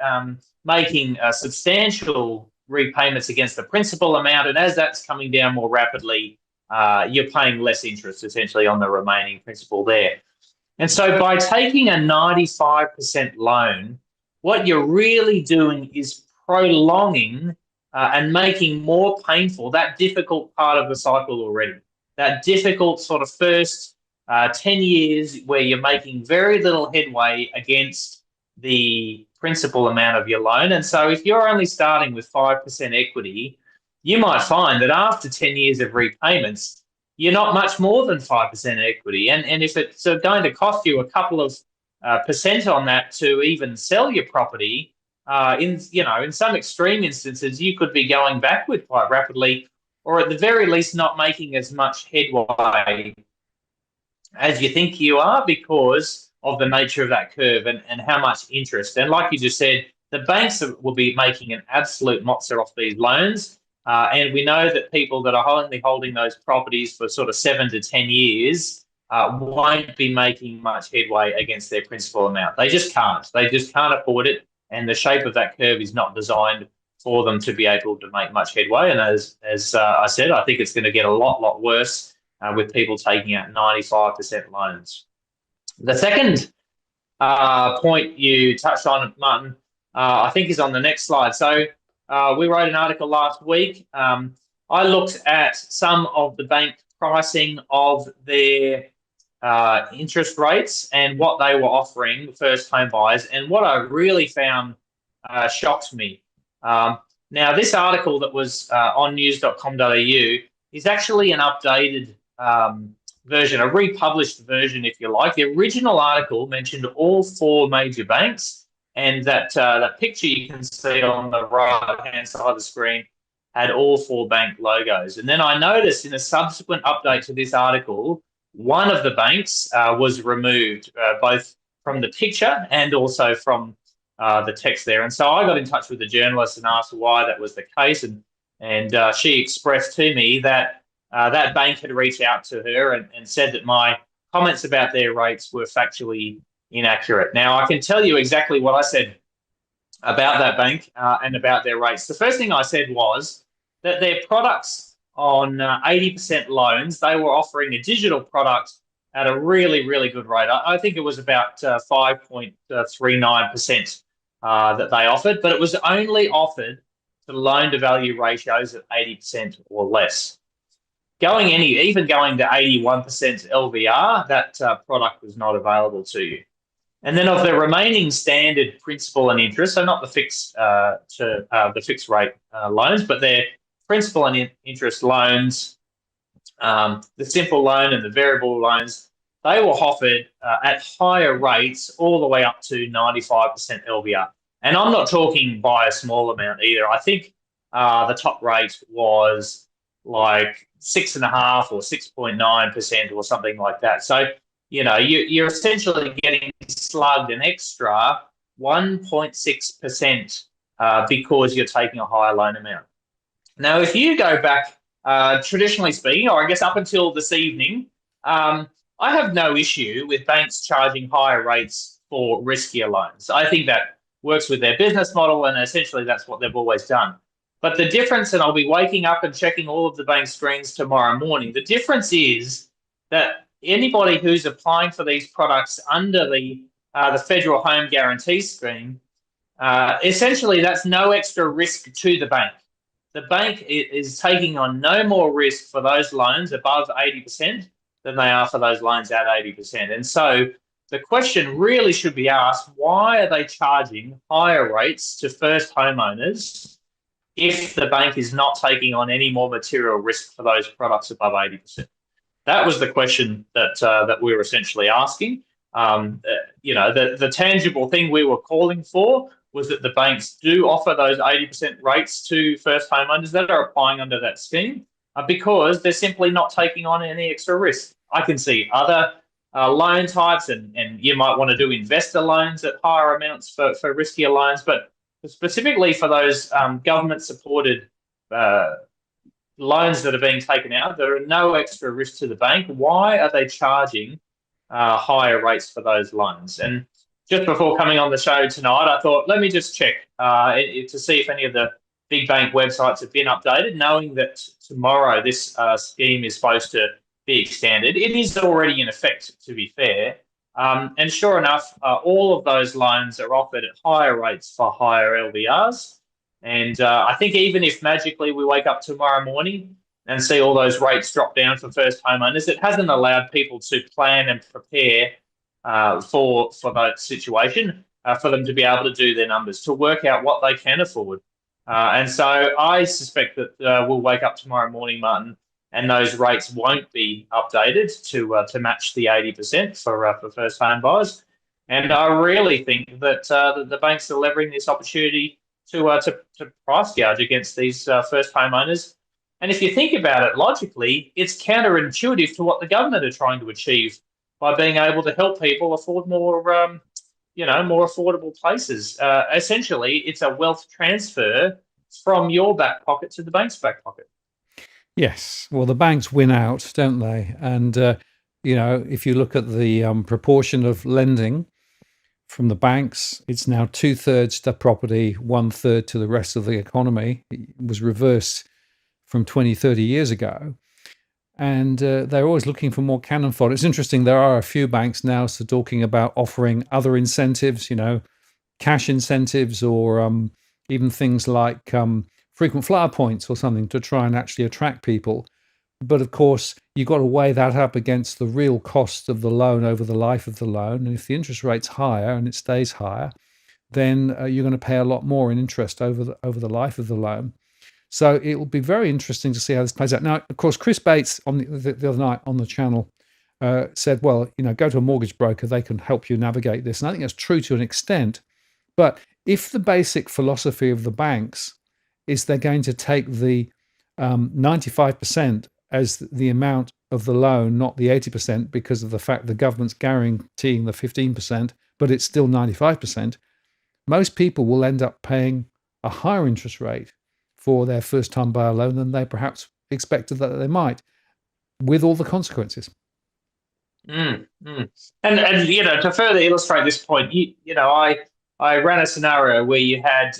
making substantial repayments against the principal amount. And as that's coming down more rapidly, you're paying less interest essentially on the remaining principal there. And so by taking a 95% loan, what you're really doing is prolonging and making more painful that difficult part of the cycle already. That difficult sort of first 10 years where you're making very little headway against the principal amount of your loan. And so if you're only starting with 5% equity, you might find that after 10 years of repayments, you're not much more than 5% equity. And if it's going to cost you a couple of percent on that to even sell your property, in some extreme instances, you could be going backward quite rapidly, or at the very least not making as much headway as you think you are because of the nature of that curve and how much interest. And like you just said, the banks will be making an absolute mozza off these loans. And we know that people that are only holding those properties for sort of 7 to 10 years won't be making much headway against their principal amount. They just can't. They just can't afford it. And the shape of that curve is not designed for them to be able to make much headway. And as I said, I think it's going to get a lot worse with people taking out 95% loans. The second point you touched on, Martin, I think is on the next slide. So we wrote an article last week. I looked at some of the bank pricing of their interest rates and what they were offering first home buyers. And what I really found shocked me. Now, this article that was on news.com.au is actually an updated version, a republished version, if you like. The original article mentioned all 4 major banks, and that picture you can see on the right-hand side of the screen had all 4 bank logos. And then I noticed in a subsequent update to this article, one of the banks was removed, both from the picture and also from the text there. And so I got in touch with the journalist and asked why that was the case. And she expressed to me that that bank had reached out to her and said that my comments about their rates were factually inaccurate. Now, I can tell you exactly what I said about that bank and about their rates. The first thing I said was that their products on 80% loans, they were offering a digital product at a really, really good rate. I think it was about 5.39% that they offered, but it was only offered to loan-to-value ratios at 80% or less. Even going to 81% LVR, that product was not available to you. And then of the remaining standard principal and interest, so not the fixed rate loans, but their principal and interest loans, the simple loan and the variable loans, they were offered at higher rates all the way up to 95% LVR. And I'm not talking by a small amount either. I think the top rate was like 6.5 or 6.9% or something like that. So, you're essentially getting slugged an extra 1.6% because you're taking a higher loan amount. Now, if you go back, traditionally speaking, or I guess up until this evening, I have no issue with banks charging higher rates for riskier loans. I think that works with their business model, and essentially that's what they've always done. But the difference, and I'll be waking up and checking all of the bank screens tomorrow morning, the difference is that anybody who's applying for these products under the federal home guarantee scheme, essentially that's no extra risk to the bank. The bank is taking on no more risk for those loans above 80% than they are for those loans at 80%. And so the question really should be asked, why are they charging higher rates to first homeowners if the bank is not taking on any more material risk for those products above 80%? That was the question that we were essentially asking. The tangible thing we were calling for was that the banks do offer those 80% rates to first homeowners that are applying under that scheme, because they're simply not taking on any extra risk. I can see other loan types, and you might want to do investor loans at higher amounts for riskier loans, but specifically for those government-supported loans that are being taken out, there are no extra risk to the bank. Why are they charging higher rates for those loans? And just before coming on the show tonight, I thought, let me just check to see if any of the big bank websites have been updated, knowing that tomorrow this scheme is supposed to be extended. It is already in effect, to be fair. And sure enough, all of those loans are offered at higher rates for higher LVRs. And I think even if magically we wake up tomorrow morning and see all those rates drop down for first homeowners, it hasn't allowed people to plan and prepare for that situation, for them to be able to do their numbers, to work out what they can afford. And so I suspect that we'll wake up tomorrow morning, Martin, and those rates won't be updated to match the 80% for first home buyers. And I really think that the banks are leveraging this opportunity to price gouge against these first homeowners. And if you think about it logically, it's counterintuitive to what the government are trying to achieve by being able to help people afford more, more affordable places. Essentially, it's a wealth transfer from your back pocket to the bank's back pocket. Yes. Well, the banks win out, don't they? And, if you look at the proportion of lending from the banks, it's now 2/3 to property, 1/3 to the rest of the economy. It was reversed from 20, 30 years ago. And they're always looking for more cannon fodder. It's interesting, there are a few banks now talking about offering other incentives, cash incentives, or even things like frequent flyer points or something to try and actually attract people. But of course, you've got to weigh that up against the real cost of the loan over the life of the loan. And if the interest rate's higher and it stays higher, then you're going to pay a lot more in interest over the life of the loan. So it will be very interesting to see how this plays out. Now, of course, Chris Bates on the other night on the channel said, well, go to a mortgage broker, they can help you navigate this. And I think that's true to an extent. But if the basic philosophy of the banks is they're going to take the 95% as the amount of the loan, not the 80%, because of the fact the government's guaranteeing the 15%, but it's still 95%, most people will end up paying a higher interest rate for their first-time buyer loan than they perhaps expected that they might, with all the consequences. And to further illustrate this point, I ran a scenario where you had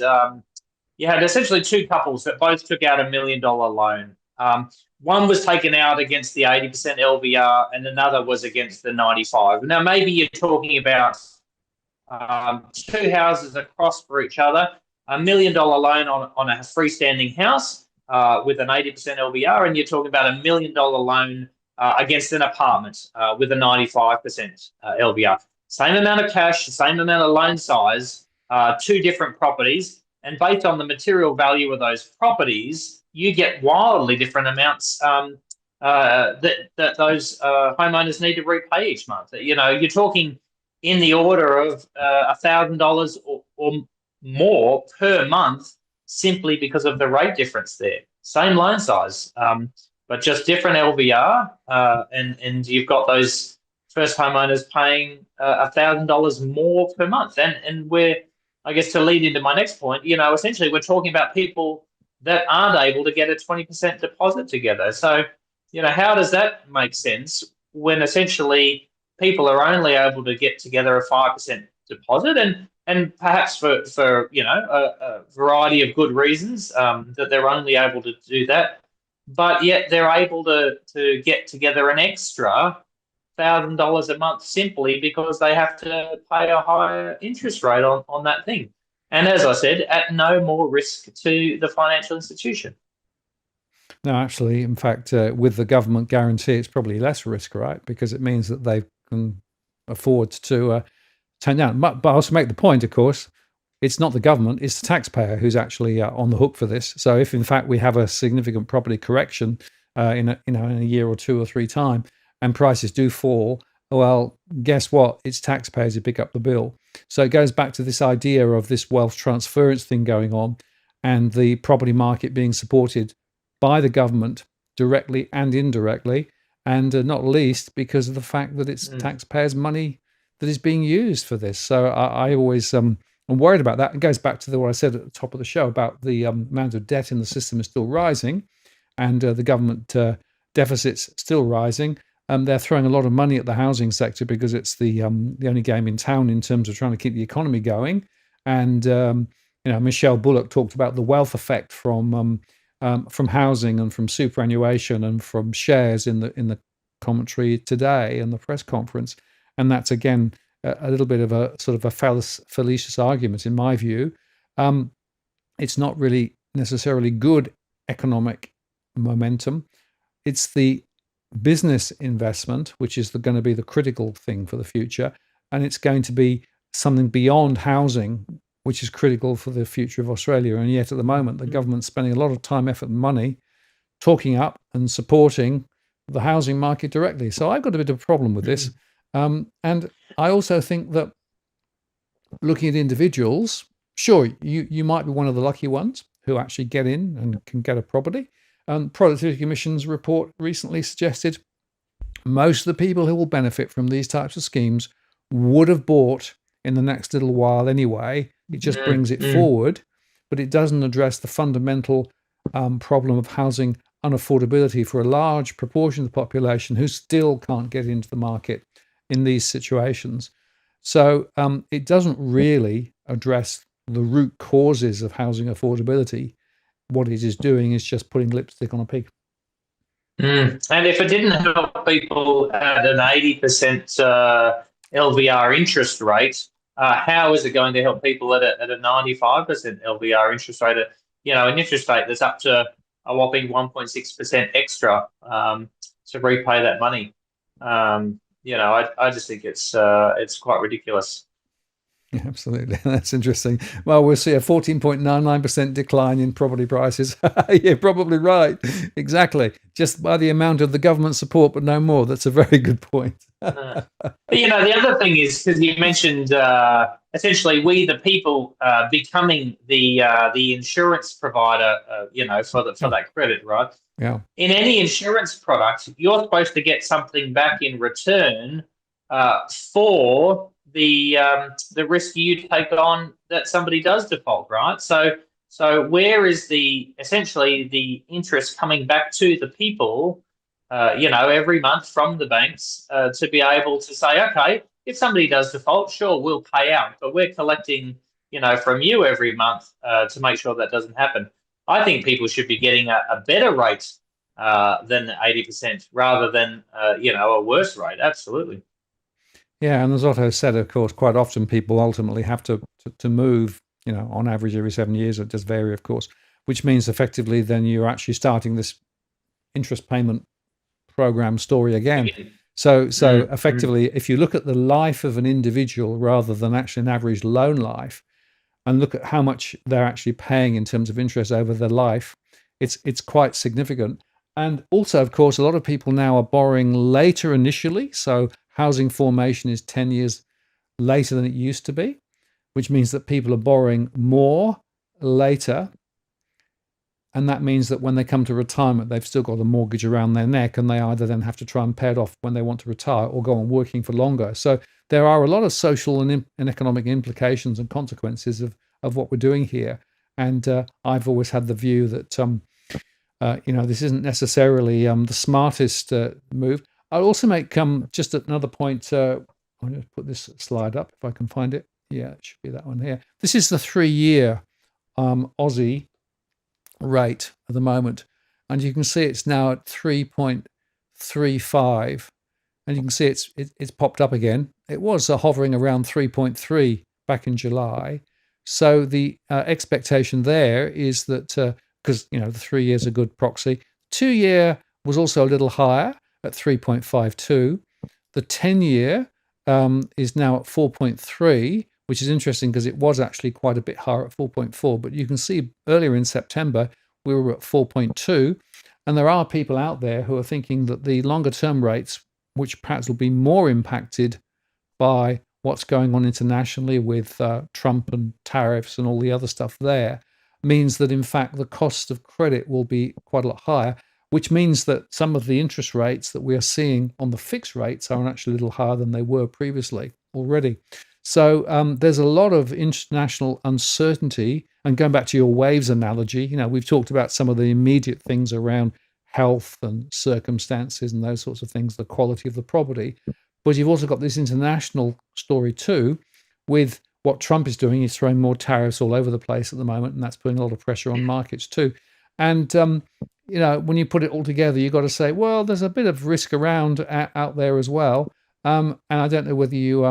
essentially two couples that both took out $1 million loan. One was taken out against the 80% LVR, and another was against the 95. Now, maybe you're talking about two houses across for each other, $1 million loan on a freestanding house with an 80% LVR, and you're talking about $1 million loan against an apartment with a 95% LVR. Same amount of cash, same amount of loan size, two different properties, and based on the material value of those properties, you get wildly different amounts that those homeowners need to repay each month. You're talking in the order of $1,000 or more per month simply because of the rate difference there. Same loan size, but just different LVR, and you've got those first homeowners paying $1,000 more per month. And we're, I guess, to lead into my next point, essentially we're talking about people that aren't able to get a 20% deposit together. So, how does that make sense when essentially people are only able to get together a 5% deposit, and perhaps for a variety of good reasons, that they're only able to do that, but yet they're able to get together an extra $1,000 a month simply because they have to pay a higher interest rate on that thing. And as I said, at no more risk to the financial institution. No, actually, in fact, with the government guarantee, it's probably less risk, right? Because it means that they can afford to turn down. But I also make the point, of course, it's not the government, it's the taxpayer who's actually on the hook for this. So if in fact we have a significant property correction in a year or 2 or 3 time, and prices do fall, well, guess what? It's taxpayers who pick up the bill. So it goes back to this idea of this wealth transference thing going on, and the property market being supported by the government directly and indirectly, and not least because of the fact that it's taxpayers' money that is being used for this. So I always I'm worried about that. It goes back to what I said at the top of the show about the amount of debt in the system is still rising, and the government deficit's still rising. They're throwing a lot of money at the housing sector because it's the only game in town in terms of trying to keep the economy going. And Michelle Bullock talked about the wealth effect from housing and from superannuation and from shares in the commentary today and the press conference. And that's again a little bit of a sort of a fallacious argument in my view. It's not really necessarily good economic momentum. It's the business investment which is going to be the critical thing for the future, and it's going to be something beyond housing which is critical for the future of Australia. And yet at the moment the government's spending a lot of time, effort and money talking up and supporting the housing market directly. So I've got a bit of a problem with this. And I also think that looking at individuals, sure, you might be one of the lucky ones who actually get in and can get a property. Productivity Commission's report recently suggested most of the people who will benefit from these types of schemes would have bought in the next little while anyway. It just brings it forward, but it doesn't address the fundamental problem of housing unaffordability for a large proportion of the population who still can't get into the market in these situations. So it doesn't really address the root causes of housing affordability. What it is doing is just putting lipstick on a pig. And if it didn't help people at an 80% LVR interest rate, how is it going to help people at a 95% LVR interest rate? An interest rate that's up to a whopping 1.6% extra to repay that money. I just think it's quite ridiculous. Yeah, absolutely. That's interesting. Well, we'll see a 14.99% decline in property prices. You're probably right. Exactly. Just by the amount of the government support, but no more. That's a very good point. But, the other thing is, because you mentioned essentially we, the people, becoming the insurance provider, for that credit, right? Yeah. In any insurance product, you're supposed to get something back in return for the risk you take on that somebody does default, right? So where is essentially the interest coming back to the people, every month from the banks to be able to say, okay, if somebody does default, sure, we'll pay out, but we're collecting, from you every month to make sure that doesn't happen. I think people should be getting a better rate than 80% rather than, a worse rate. Absolutely. Yeah, and as Otto said, of course, quite often people ultimately have to move, on average every 7 years. It does vary, of course, which means effectively then you're actually starting this interest payment program story again. So effectively, if you look at the life of an individual rather than actually an average loan life, and look at how much they're actually paying in terms of interest over their life, it's quite significant. And also, of course, a lot of people now are borrowing later initially. So housing formation is 10 years later than it used to be, which means that people are borrowing more later. And that means that when they come to retirement, they've still got a mortgage around their neck, and they either then have to try and pay it off when they want to retire or go on working for longer. So there are a lot of social and economic implications and consequences of what we're doing here. And I've always had the view that this isn't necessarily the smartest move. I'll also make just another point. I'll just put this slide up if I can find it. Yeah, it should be that one here. This is the 3-year Aussie rate at the moment, and you can see it's now at 3.35, and you can see it's popped up again. It was hovering around 3.3 back in July. So the expectation there is that because the 3 years a good proxy. 2-year was also a little higher at 3.52. The 10-year is now at 4.3, which is interesting because it was actually quite a bit higher at 4.4. But you can see earlier in September, we were at 4.2. And there are people out there who are thinking that the longer term rates, which perhaps will be more impacted by what's going on internationally with Trump and tariffs and all the other stuff there, means that in fact the cost of credit will be quite a lot higher, which means that some of the interest rates that we are seeing on the fixed rates are actually a little higher than they were previously already. So there's a lot of international uncertainty. And going back to your waves analogy, we've talked about some of the immediate things around health and circumstances and those sorts of things, the quality of the property. But you've also got this international story too, with what Trump is doing. He's throwing more tariffs all over the place at the moment, and that's putting a lot of pressure on markets too. And when you put it all together, you've got to say, well, there's a bit of risk around out there as well. And I don't know whether you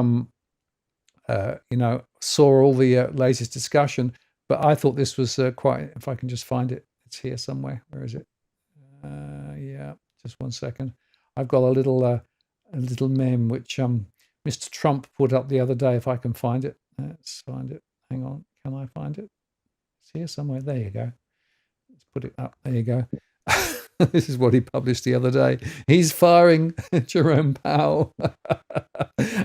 saw all the latest discussion, but I thought this was quite. If I can just find it, it's here somewhere. Where is it? Yeah, just one second. I've got a little meme which Mr. Trump put up the other day. If I can find it, let's find it. Hang on, can I find it? It's here somewhere. There you go. Let's put it up. There you go. This is what he published the other day. He's firing Jerome Powell,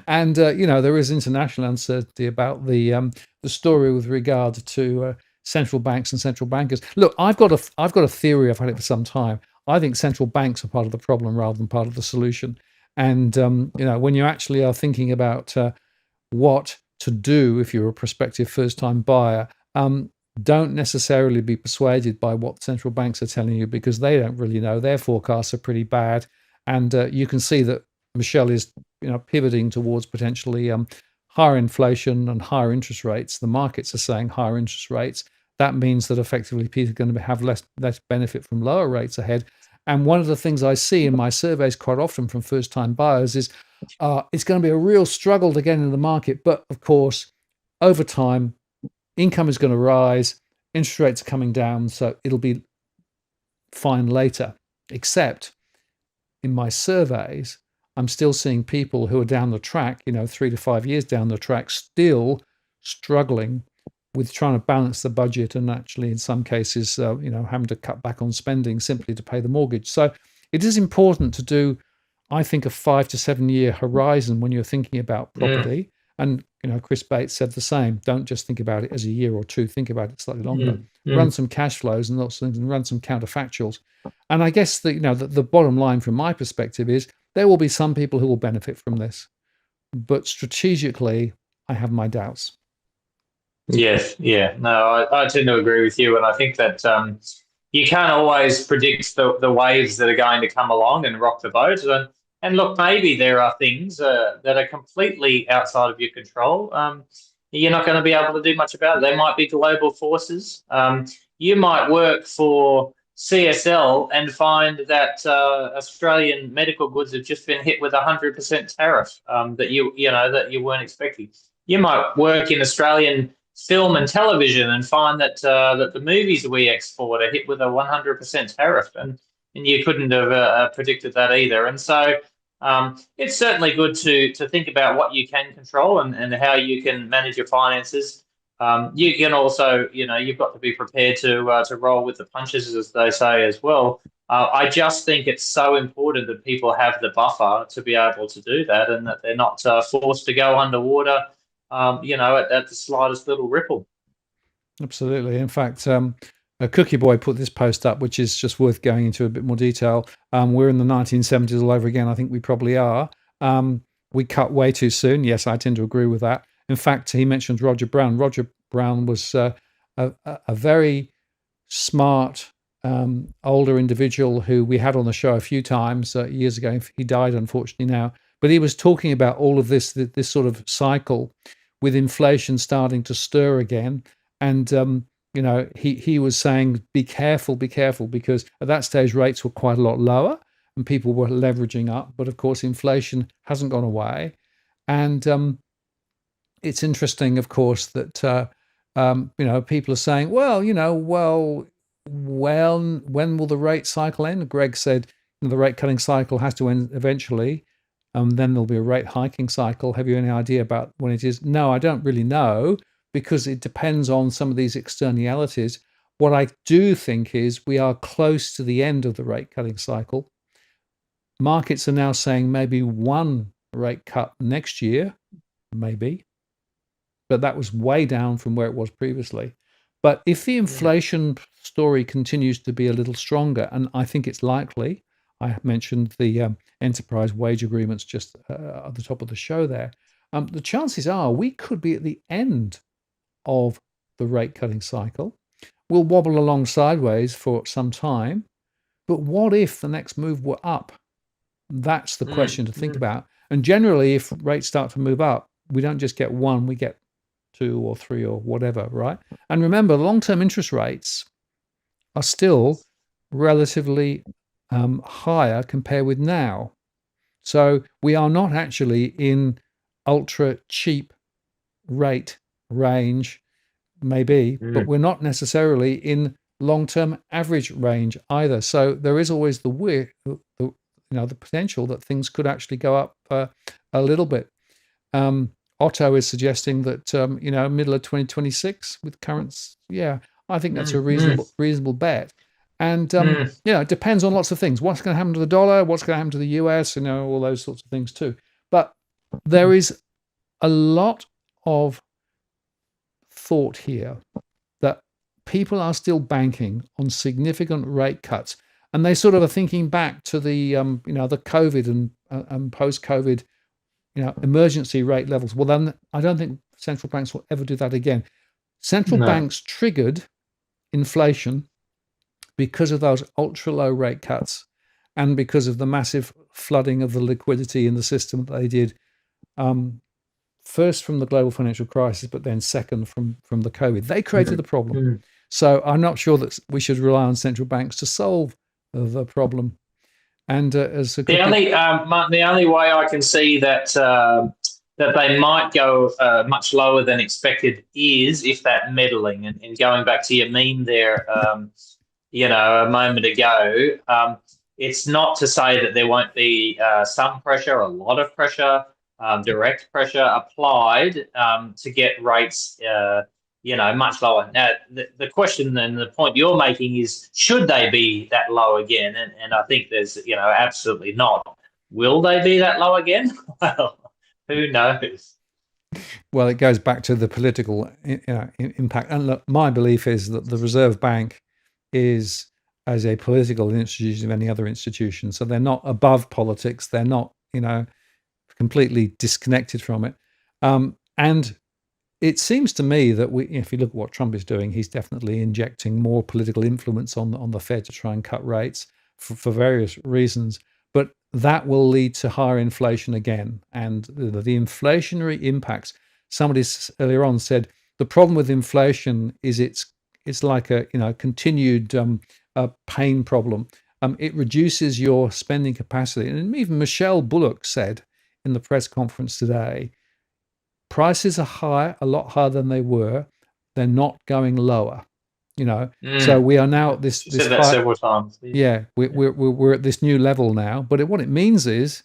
and there is international uncertainty about the story with regard to central banks and central bankers. Look, I've got a theory. I've had it for some time. I think central banks are part of the problem rather than part of the solution. And when you actually are thinking about what to do if you're a prospective first-time buyer, don't necessarily be persuaded by what central banks are telling you, because they don't really know. Their forecasts are pretty bad, and you can see that Michelle is pivoting towards potentially higher inflation and higher interest rates. The markets are saying higher interest rates. That means that effectively people are going to have less benefit from lower rates ahead. And one of the things I see in my surveys quite often from first-time buyers is it's going to be a real struggle to get into the market. But of course, over time, income is going to rise, interest rates are coming down, so it'll be fine later. Except in my surveys, I'm still seeing people who are down the track, 3 to 5 years down the track, still struggling with trying to balance the budget, and actually in some cases, having to cut back on spending simply to pay the mortgage. So it is important to do, I think, a 5 to 7 year horizon when you're thinking about property. And Chris Bates said the same. Don't just think about it as a year or two. Think about it slightly longer. Run some cash flows and those things, and run some counterfactuals. And I guess the bottom line from my perspective is there will be some people who will benefit from this, but strategically, I have my doubts. Yes, yeah. No, I tend to agree with you, and I think that you can't always predict the waves that are going to come along and rock the boat. And look, maybe there are things that are completely outside of your control. You're not going to be able to do much about it. There might be global forces. You might work for CSL and find that Australian medical goods have just been hit with 100% tariff that you weren't expecting. You might work in Australian film and television and find that that the movies we export are hit with a 100% tariff, and you couldn't have predicted that either. And so it's certainly good to think about what you can control and how you can manage your finances. You can also, you've got to be prepared to roll with the punches, as they say, as well. I just think it's so important that people have the buffer to be able to do that, and that they're not forced to go underwater at the slightest little ripple. Absolutely. In fact, Cookie Boy put this post up, which is just worth going into a bit more detail. We're in the 1970s all over again. I think we probably are. We cut way too soon. Yes, I tend to agree with that. In fact, he mentioned Roger Brown. Roger Brown was a very smart older individual who we had on the show a few times years ago. He died, unfortunately, now. But he was talking about all of this sort of cycle with inflation starting to stir again. And, he was saying, be careful, because at that stage rates were quite a lot lower and people were leveraging up. But of course, inflation hasn't gone away. And it's interesting, of course, that, people are saying, when will the rate cycle end? Greg said the rate cutting cycle has to end eventually. Then there'll be a rate hiking cycle. Have you any idea about when it is? No, I don't really know, because it depends on some of these externalities. What I do think is we are close to the end of the rate cutting cycle. Markets are now saying maybe one rate cut next year, maybe, but that was way down from where it was previously. But if the inflation story continues to be a little stronger, and I think it's likely, I mentioned the enterprise wage agreements just at the top of the show there, the chances are we could be at the end of the rate cutting cycle. We'll wobble along sideways for some time, but what if the next move were up? That's the question to think about. And generally, if rates start to move up, we don't just get one, we get 2 or 3 or whatever, right? And remember, long-term interest rates are still relatively higher compared with now. So we are not actually in ultra cheap rate range, maybe, but we're not necessarily in long-term average range either. So there is always the potential that things could actually go up a little bit. Otto is suggesting that middle of 2026 with currents. Yeah, I think that's a reasonable bet. And it depends on lots of things. What's going to happen to the dollar? What's going to happen to the US? All those sorts of things too. But there is a lot of thought here that people are still banking on significant rate cuts, and they sort of are thinking back to the the COVID and post-COVID emergency rate levels. Well, then I don't think central banks will ever do that again. Central banks triggered inflation because of those ultra low rate cuts and because of the massive flooding of the liquidity in the system that they did, first from the global financial crisis, but then second from the COVID. They created the problem. So I'm not sure that we should rely on central banks to solve the problem. And the only way I can see that that they might go much lower than expected is if that meddling, and going back to your meme there, a moment ago, it's not to say that there won't be some pressure, a lot of pressure, direct pressure applied to get rates much lower. Now, the question and the point you're making is, should they be that low again? And I think there's, absolutely not. Will they be that low again? Well, who knows? Well, it goes back to the political impact. And look, my belief is that the Reserve Bank is as a political institution of any other institution. So they're not above politics. They're not, completely disconnected from it. And it seems to me that if you look at what Trump is doing, he's definitely injecting more political influence on the Fed to try and cut rates for various reasons. But that will lead to higher inflation again. And the inflationary impacts, somebody earlier on said, the problem with inflation is it's like a continued pain problem. It reduces your spending capacity. And even Michelle Bullock said in the press conference today, prices are a lot higher than they were. They're not going lower, So we are now at this. You said that several times. Yeah, we're at this new level now. But what it means is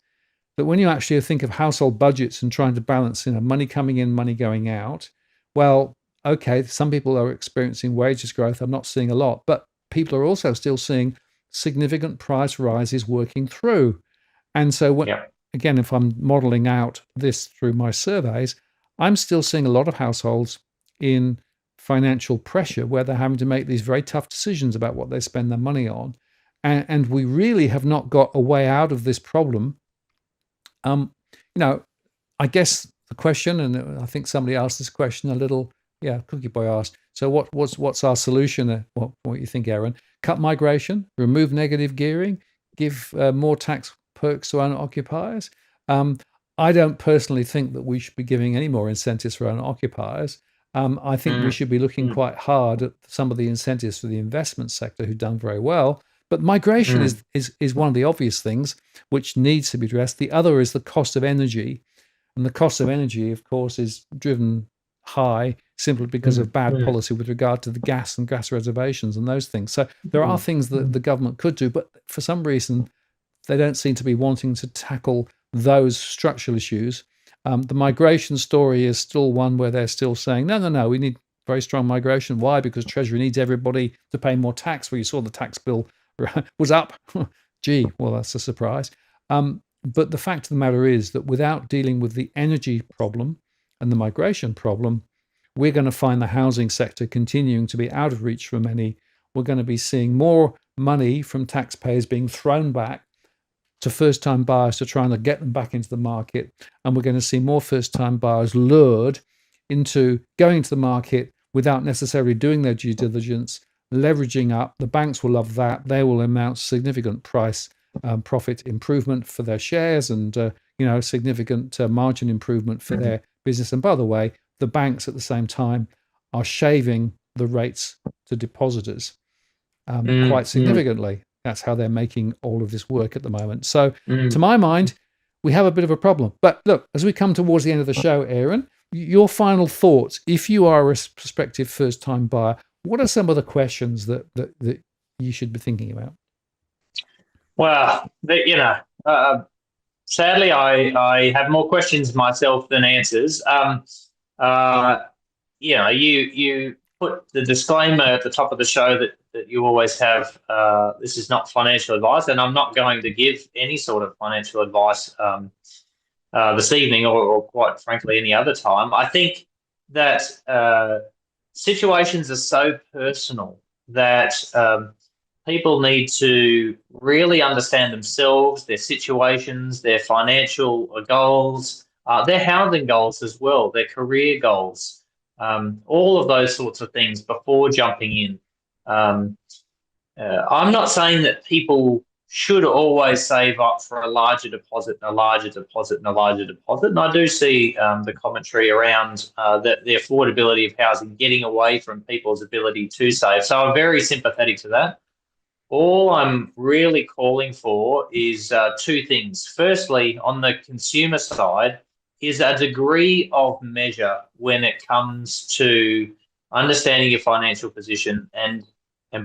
that when you actually think of household budgets and trying to balance, money coming in, money going out, well, okay, some people are experiencing wages growth. I'm not seeing a lot, but people are also still seeing significant price rises working through. And so again, if I'm modeling out this through my surveys, I'm still seeing a lot of households in financial pressure where they're having to make these very tough decisions about what they spend their money on. And we really have not got a way out of this problem. I guess the question, and I think somebody asked this question a little Yeah, Cookie Boy asked. So what's our solution? What you think, Aaron? Cut migration, remove negative gearing, give more tax perks to owner occupiers. Um, I don't personally think that we should be giving any more incentives for owner occupiers. I think we Mm, should be looking mm, quite hard at some of the incentives for the investment sector who've done very well. But migration mm, is one of the obvious things which needs to be addressed. The other is the cost of energy, and the cost of energy, of course, is driven high simply because mm, of bad mm, policy with regard to the gas and gas reservations and those things. So there are mm, things that mm, the government could do, but for some reason, they don't seem to be wanting to tackle those structural issues. The migration story is still one where they're still saying, no, we need very strong migration. Why? Because Treasury needs everybody to pay more tax. Well, you saw the tax bill was up. Gee, well, that's a surprise. But the fact of the matter is that without dealing with the energy problem and the migration problem, we're going to find the housing sector continuing to be out of reach for many. We're going to be seeing more money from taxpayers being thrown back to first-time buyers to try and get them back into the market. And we're going to see more first-time buyers lured into going to the market without necessarily doing their due diligence, leveraging up. The banks will love that. They will announce significant price profit improvement for their shares and significant margin improvement for mm, their business. And by the way, the banks at the same time are shaving the rates to depositors quite mm, mm, significantly. That's how they're making all of this work at the moment. So, to mm. my mind, we have a bit of a problem. But look, as we come towards the end of the show, Aaron, your final thoughts. If you are a prospective first-time buyer, what are some of the questions that you should be thinking about? Well, sadly, I have more questions myself than answers. Uh, you put the disclaimer at the top of the show that you always have. This is not financial advice, and I'm not going to give any sort of financial advice this evening, or quite frankly, any other time. I think that situations are so personal that people need to really understand themselves, their situations, their financial goals, their housing goals as well, their career goals, all of those sorts of things before jumping in. Um, I'm not saying that people should always save up for a larger deposit and a larger deposit and a larger deposit. And I do see the commentary around the affordability of housing getting away from people's ability to save. So I'm very sympathetic to that. All I'm really calling for is two things. Firstly, on the consumer side, is a degree of measure when it comes to understanding your financial position, and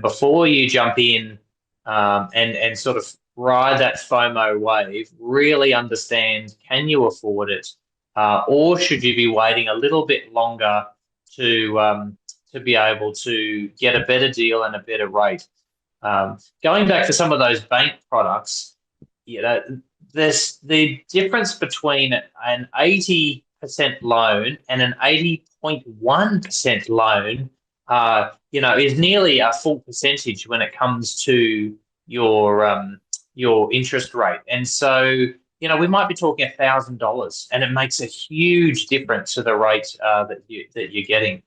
before you jump in and sort of ride that FOMO wave, really understand, can you afford it, or should you be waiting a little bit longer to be able to get a better deal and a better rate. Going back to some of those bank products, there's the difference between an 80% loan and an 80.1% loan, is nearly a full percentage when it comes to your interest rate. And so, we might be talking $1,000, and it makes a huge difference to the rate that you're getting.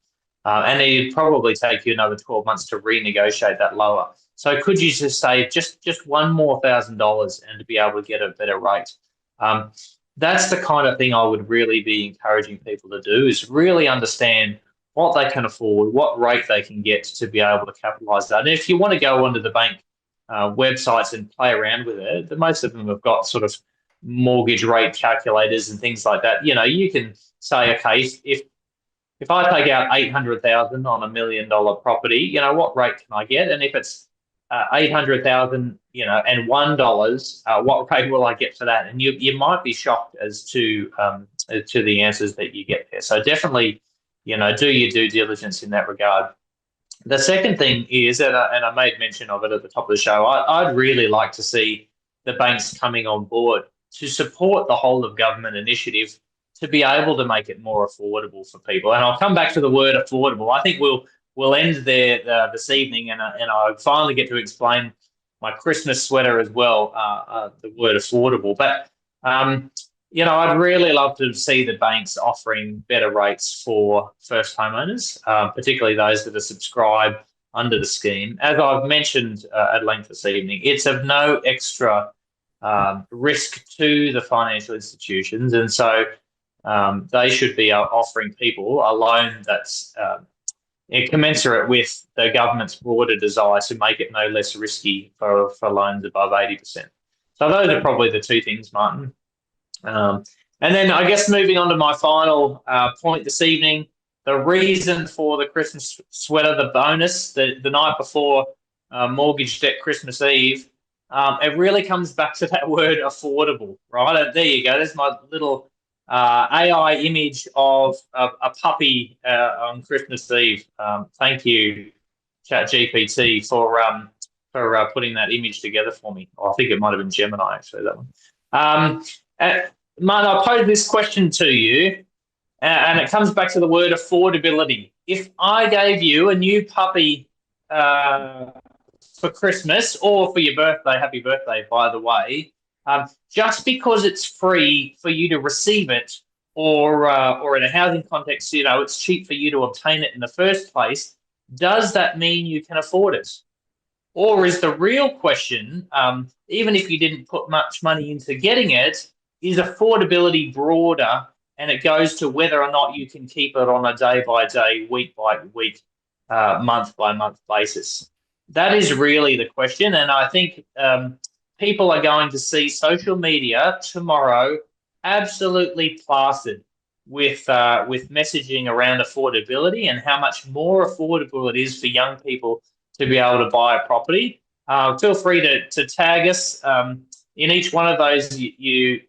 And it'd probably take you another 12 months to renegotiate that lower. So could you just save just one more $1,000 and to be able to get a better rate? That's the kind of thing I would really be encouraging people to do, is really understand what they can afford, what rate they can get to be able to capitalise that. And if you want to go onto the bank websites and play around with it, most of them have got sort of mortgage rate calculators and things like that. You can say, okay, if I take out 800,000 on $1 million property, what rate can I get? And if it's 800,000, and $1, what rate will I get for that? And you might be shocked as to the answers that you get there. So definitely, do your due diligence in that regard. The second thing is, and I made mention of it at the top of the show, I'd really like to see the banks coming on board to support the whole of government initiative to be able to make it more affordable for people. And I'll come back to the word affordable. I think we'll end there this evening, and I finally get to explain my Christmas sweater as well, the word affordable. But I'd really love to see the banks offering better rates for first homeowners, particularly those that are subscribed under the scheme. As I've mentioned at length this evening, it's of no extra risk to the financial institutions, and so they should be offering people a loan that's commensurate with the government's broader desire to make it no less risky for loans above 80%. So those are probably the two things, Martin. And then I guess moving on to my final point this evening, the reason for the Christmas sweater, the bonus, the night before mortgage debt Christmas Eve, it really comes back to that word affordable, right? And there you go. There's my little AI image of a puppy on Christmas Eve. Thank you, ChatGPT, for putting that image together for me. I think it might have been Gemini, actually, that one. Martin, I pose this question to you, and it comes back to the word affordability. If I gave you a new puppy for Christmas or for your birthday, happy birthday, by the way, just because it's free for you to receive it, or in a housing context, it's cheap for you to obtain it in the first place, does that mean you can afford it? Or is the real question, even if you didn't put much money into getting it, is affordability broader, and it goes to whether or not you can keep it on a day-by-day, week-by-week, month-by-month basis? That is really the question, and I think people are going to see social media tomorrow absolutely plastered with messaging around affordability and how much more affordable it is for young people to be able to buy a property. Feel free to tag us in each one of those you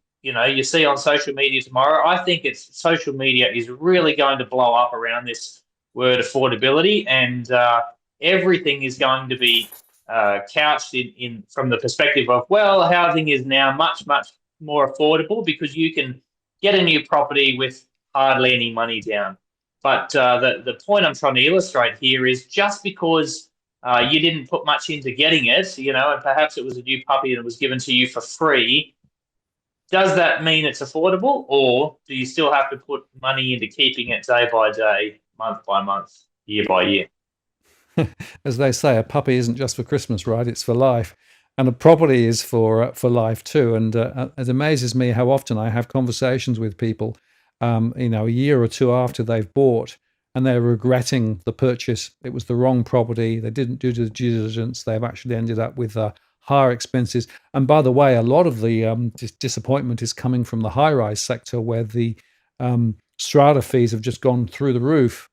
see on social media tomorrow. I think social media is really going to blow up around this word affordability, and everything is going to be couched in from the perspective of, well, housing is now much, much more affordable because you can get a new property with hardly any money down. But the point I'm trying to illustrate here is just because you didn't put much into getting it, and perhaps it was a new puppy and it was given to you for free, does that mean it's affordable, or do you still have to put money into keeping it day by day, month by month, year by year? As they say, a puppy isn't just for Christmas, right? It's for life. And a property is for life too. And it amazes me how often I have conversations with people, a year or two after they've bought, and they're regretting the purchase. It was the wrong property. They didn't do the due diligence. They've actually ended up with higher expenses. And by the way, a lot of the disappointment is coming from the high-rise sector, where the strata fees have just gone through the roof.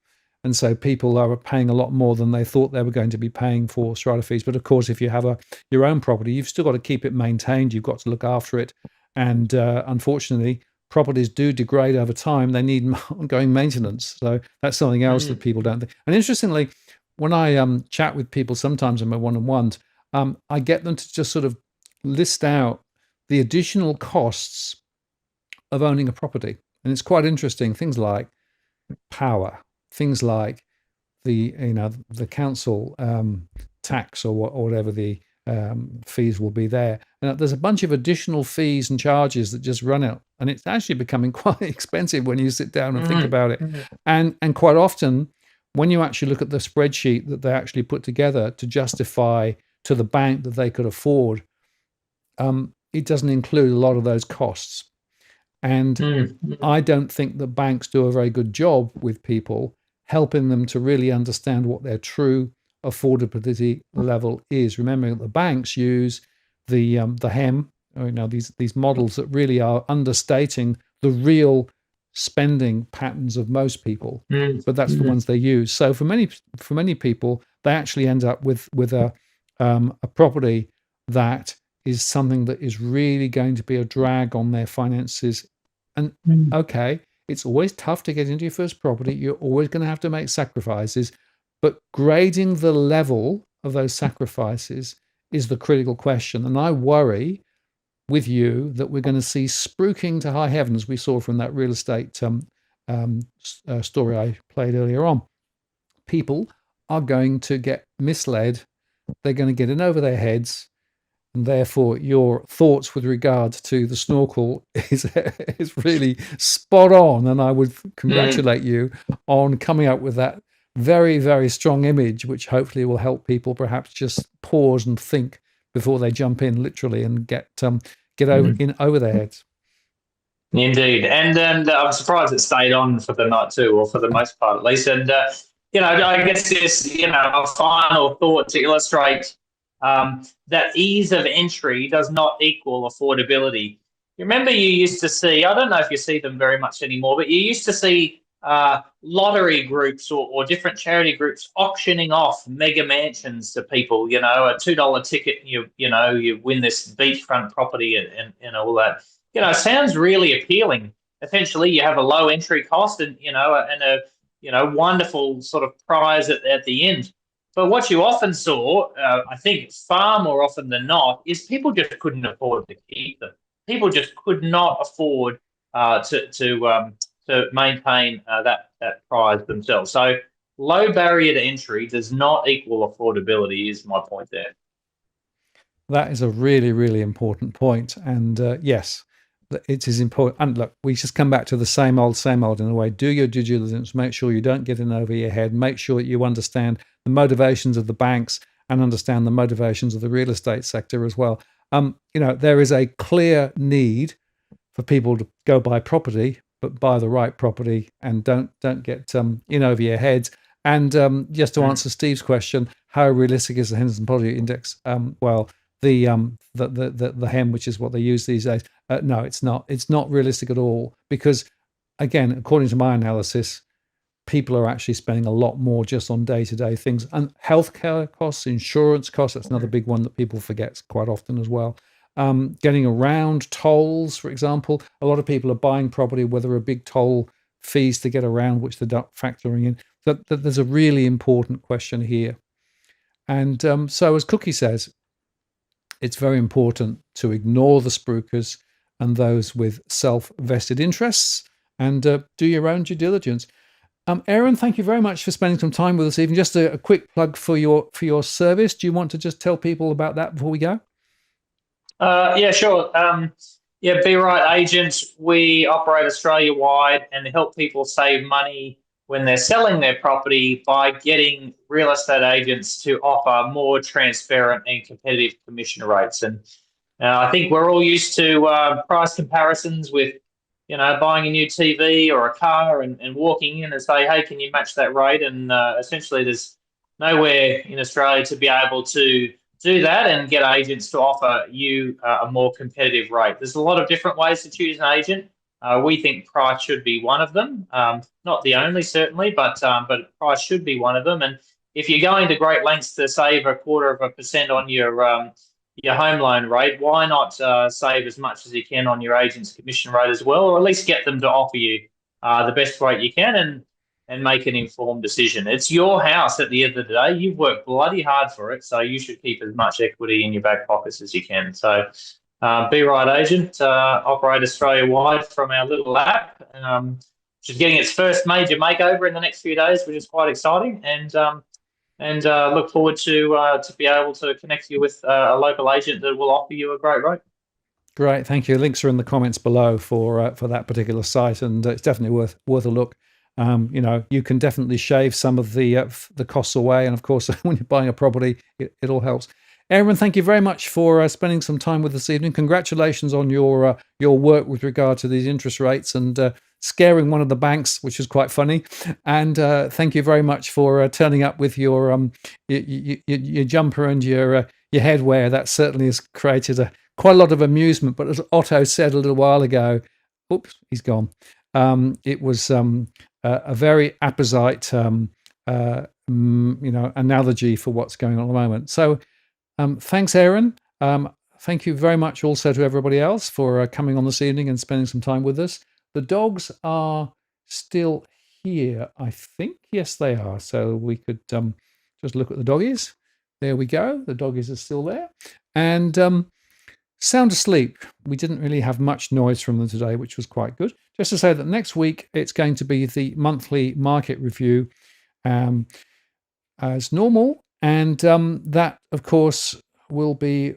And so people are paying a lot more than they thought they were going to be paying for strata fees. But of course, if you have your own property, you've still got to keep it maintained. You've got to look after it. And unfortunately, properties do degrade over time. They need ongoing maintenance. So that's something else that people don't think. And interestingly, when I chat with people sometimes in my one-on-ones, I get them to just sort of list out the additional costs of owning a property. And it's quite interesting. Things like power, things like the council tax or whatever the fees will be there. And there's a bunch of additional fees and charges that just run out, and it's actually becoming quite expensive when you sit down and think about it. And quite often, when you actually look at the spreadsheet that they actually put together to justify to the bank that they could afford, it doesn't include a lot of those costs. And I don't think that banks do a very good job with people, helping them to really understand what their true affordability level is. Remembering that the banks use the HEM, these models that really are understating the real spending patterns of most people, but that's the ones they use. So for many people, they actually end up with a property that is something that is really going to be a drag on their finances. And okay, it's always tough to get into your first property. You're always going to have to make sacrifices, but grading the level of those sacrifices is the critical question. And I worry with you that we're going to see spruiking to high heavens we saw from that real estate story I played earlier on. People are going to get misled. They're going to get in over their heads, and therefore your thoughts with regard to the snorkel is really spot on. And I would congratulate you on coming up with that very, very strong image, which hopefully will help people perhaps just pause and think before they jump in, literally, and get over their heads. Indeed, and I'm surprised it stayed on for the night too, or for the most part at least. And I guess this, a final thought to illustrate that ease of entry does not equal affordability. You remember you used to see, I don't know if you see them very much anymore, but you used to see lottery groups or different charity groups auctioning off mega mansions to people. A $2 ticket, you win this beachfront property and all that. Sounds really appealing. Essentially, you have a low entry cost and a wonderful sort of prize at the end. But what you often saw, I think far more often than not, is people just couldn't afford to keep them. People just could not afford to maintain that prize themselves. So low barrier to entry does not equal affordability, is my point there. That is a really, really important point. And yes, it is important. And look, we just come back to the same old in a way. Do your due diligence, make sure you don't get in over your head, make sure that you understand the motivations of the banks and understand the motivations of the real estate sector as well. There is a clear need for people to go buy property, but buy the right property and don't get in over your heads. And just to answer Steve's question, how realistic is the Henderson Property Index? The HEM, which is what they use these days. No, it's not. It's not realistic at all because, again, according to my analysis, people are actually spending a lot more just on day-to-day things. And healthcare costs, insurance costs, that's another big one that people forget quite often as well. Getting around, tolls, for example. A lot of people are buying property where there are big toll fees to get around, which they're not factoring in. So there's a really important question here. And so as Cookie says, it's very important to ignore the spruikers and those with self-vested interests and do your own due diligence. Aaron, thank you very much for spending some time with us. Even just a quick plug for your service. Do you want to just tell people about that before we go? Yeah, sure. bRight Agent, we operate Australia-wide and help people save money when they're selling their property by getting real estate agents to offer more transparent and competitive commission rates. And I think we're all used to price comparisons with, buying a new TV or a car and walking in and say, hey, can you match that rate? And essentially there's nowhere in Australia to be able to do that and get agents to offer you a more competitive rate. There's a lot of different ways to choose an agent. We think price should be one of them. Not the only, certainly, but price should be one of them. And if you're going to great lengths to save 0.25% on your home loan rate, why not save as much as you can on your agent's commission rate as well, or at least get them to offer you the best rate you can and make an informed decision. It's your house at the end of the day. You've worked bloody hard for it, so you should keep as much equity in your back pockets as you can. So bRight Agent, operate Australia-wide from our little app, which is getting its first major makeover in the next few days, which is quite exciting. And look forward to be able to connect you with a local agent that will offer you a great rate. Great, thank you. Links are in the comments below for that particular site, and it's definitely worth a look. You can definitely shave some of the costs away, and of course, when you're buying a property, it all helps. Aaron, thank you very much for spending some time with us this evening. Congratulations on your work with regard to these interest rates and scaring one of the banks, which is quite funny. And thank you very much for turning up with your jumper and your headwear. That certainly has created quite a lot of amusement. But as Otto said a little while ago, oops, he's gone. It was a very apposite, analogy for what's going on at the moment. So. Thanks, Aaron. Thank you very much also to everybody else for coming on this evening and spending some time with us. The dogs are still here, I think. Yes, they are. So we could just look at the doggies. There we go. The doggies are still there. And sound asleep. We didn't really have much noise from them today, which was quite good. Just to say that next week, it's going to be the monthly market review as normal. And that, of course, will be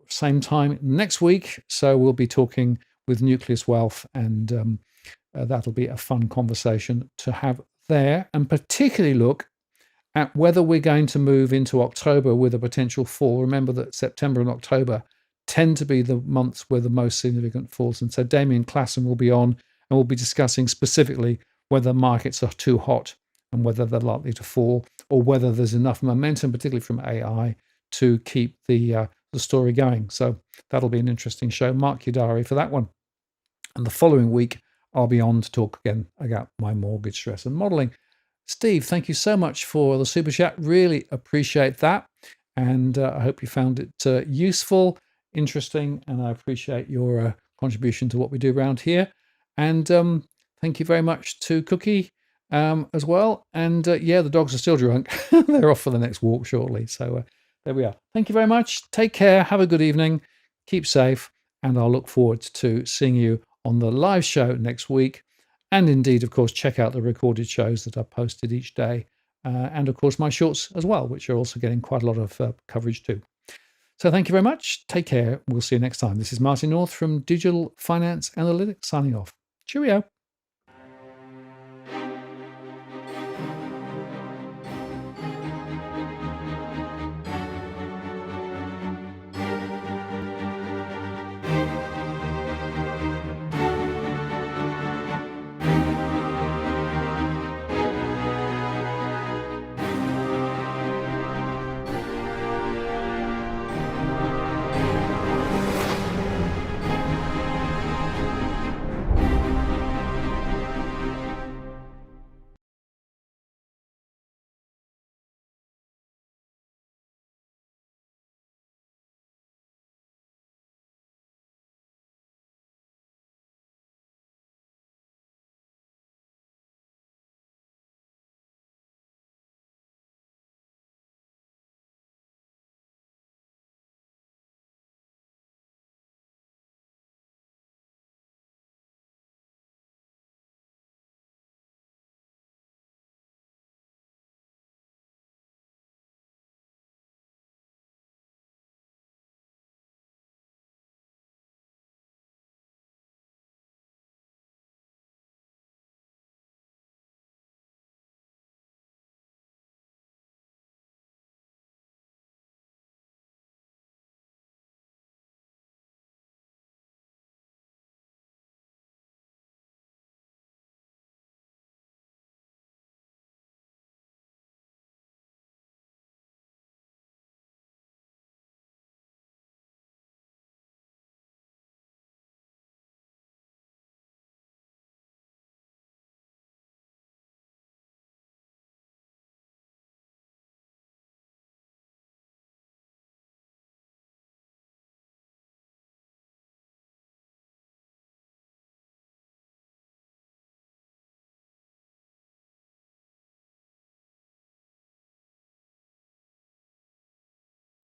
same time next week. So we'll be talking with Nucleus Wealth, and that'll be a fun conversation to have there, and particularly look at whether we're going to move into October with a potential fall. Remember that September and October tend to be the months where the most significant falls. And so Damien Klassen will be on, and we'll be discussing specifically whether markets are too hot and whether they're likely to fall, or whether there's enough momentum, particularly from AI, to keep the story going. So that'll be an interesting show. Mark your diary for that one. And the following week, I'll be on to talk again about my mortgage stress and modeling. Steve, thank you so much for the super chat. Really appreciate that. And I hope you found it useful, interesting, and I appreciate your contribution to what we do around here. And thank you very much to Cookie as well. And yeah, the dogs are still drunk. They're off for the next walk shortly. So there we are. Thank you very much. Take care. Have a good evening. Keep safe. And I'll look forward to seeing you on the live show next week. And indeed, of course, check out the recorded shows that are posted each day. And of course, my shorts as well, which are also getting quite a lot of coverage too. So thank you very much. Take care. We'll see you next time. This is Martin North from Digital Finance Analytics signing off. Cheerio.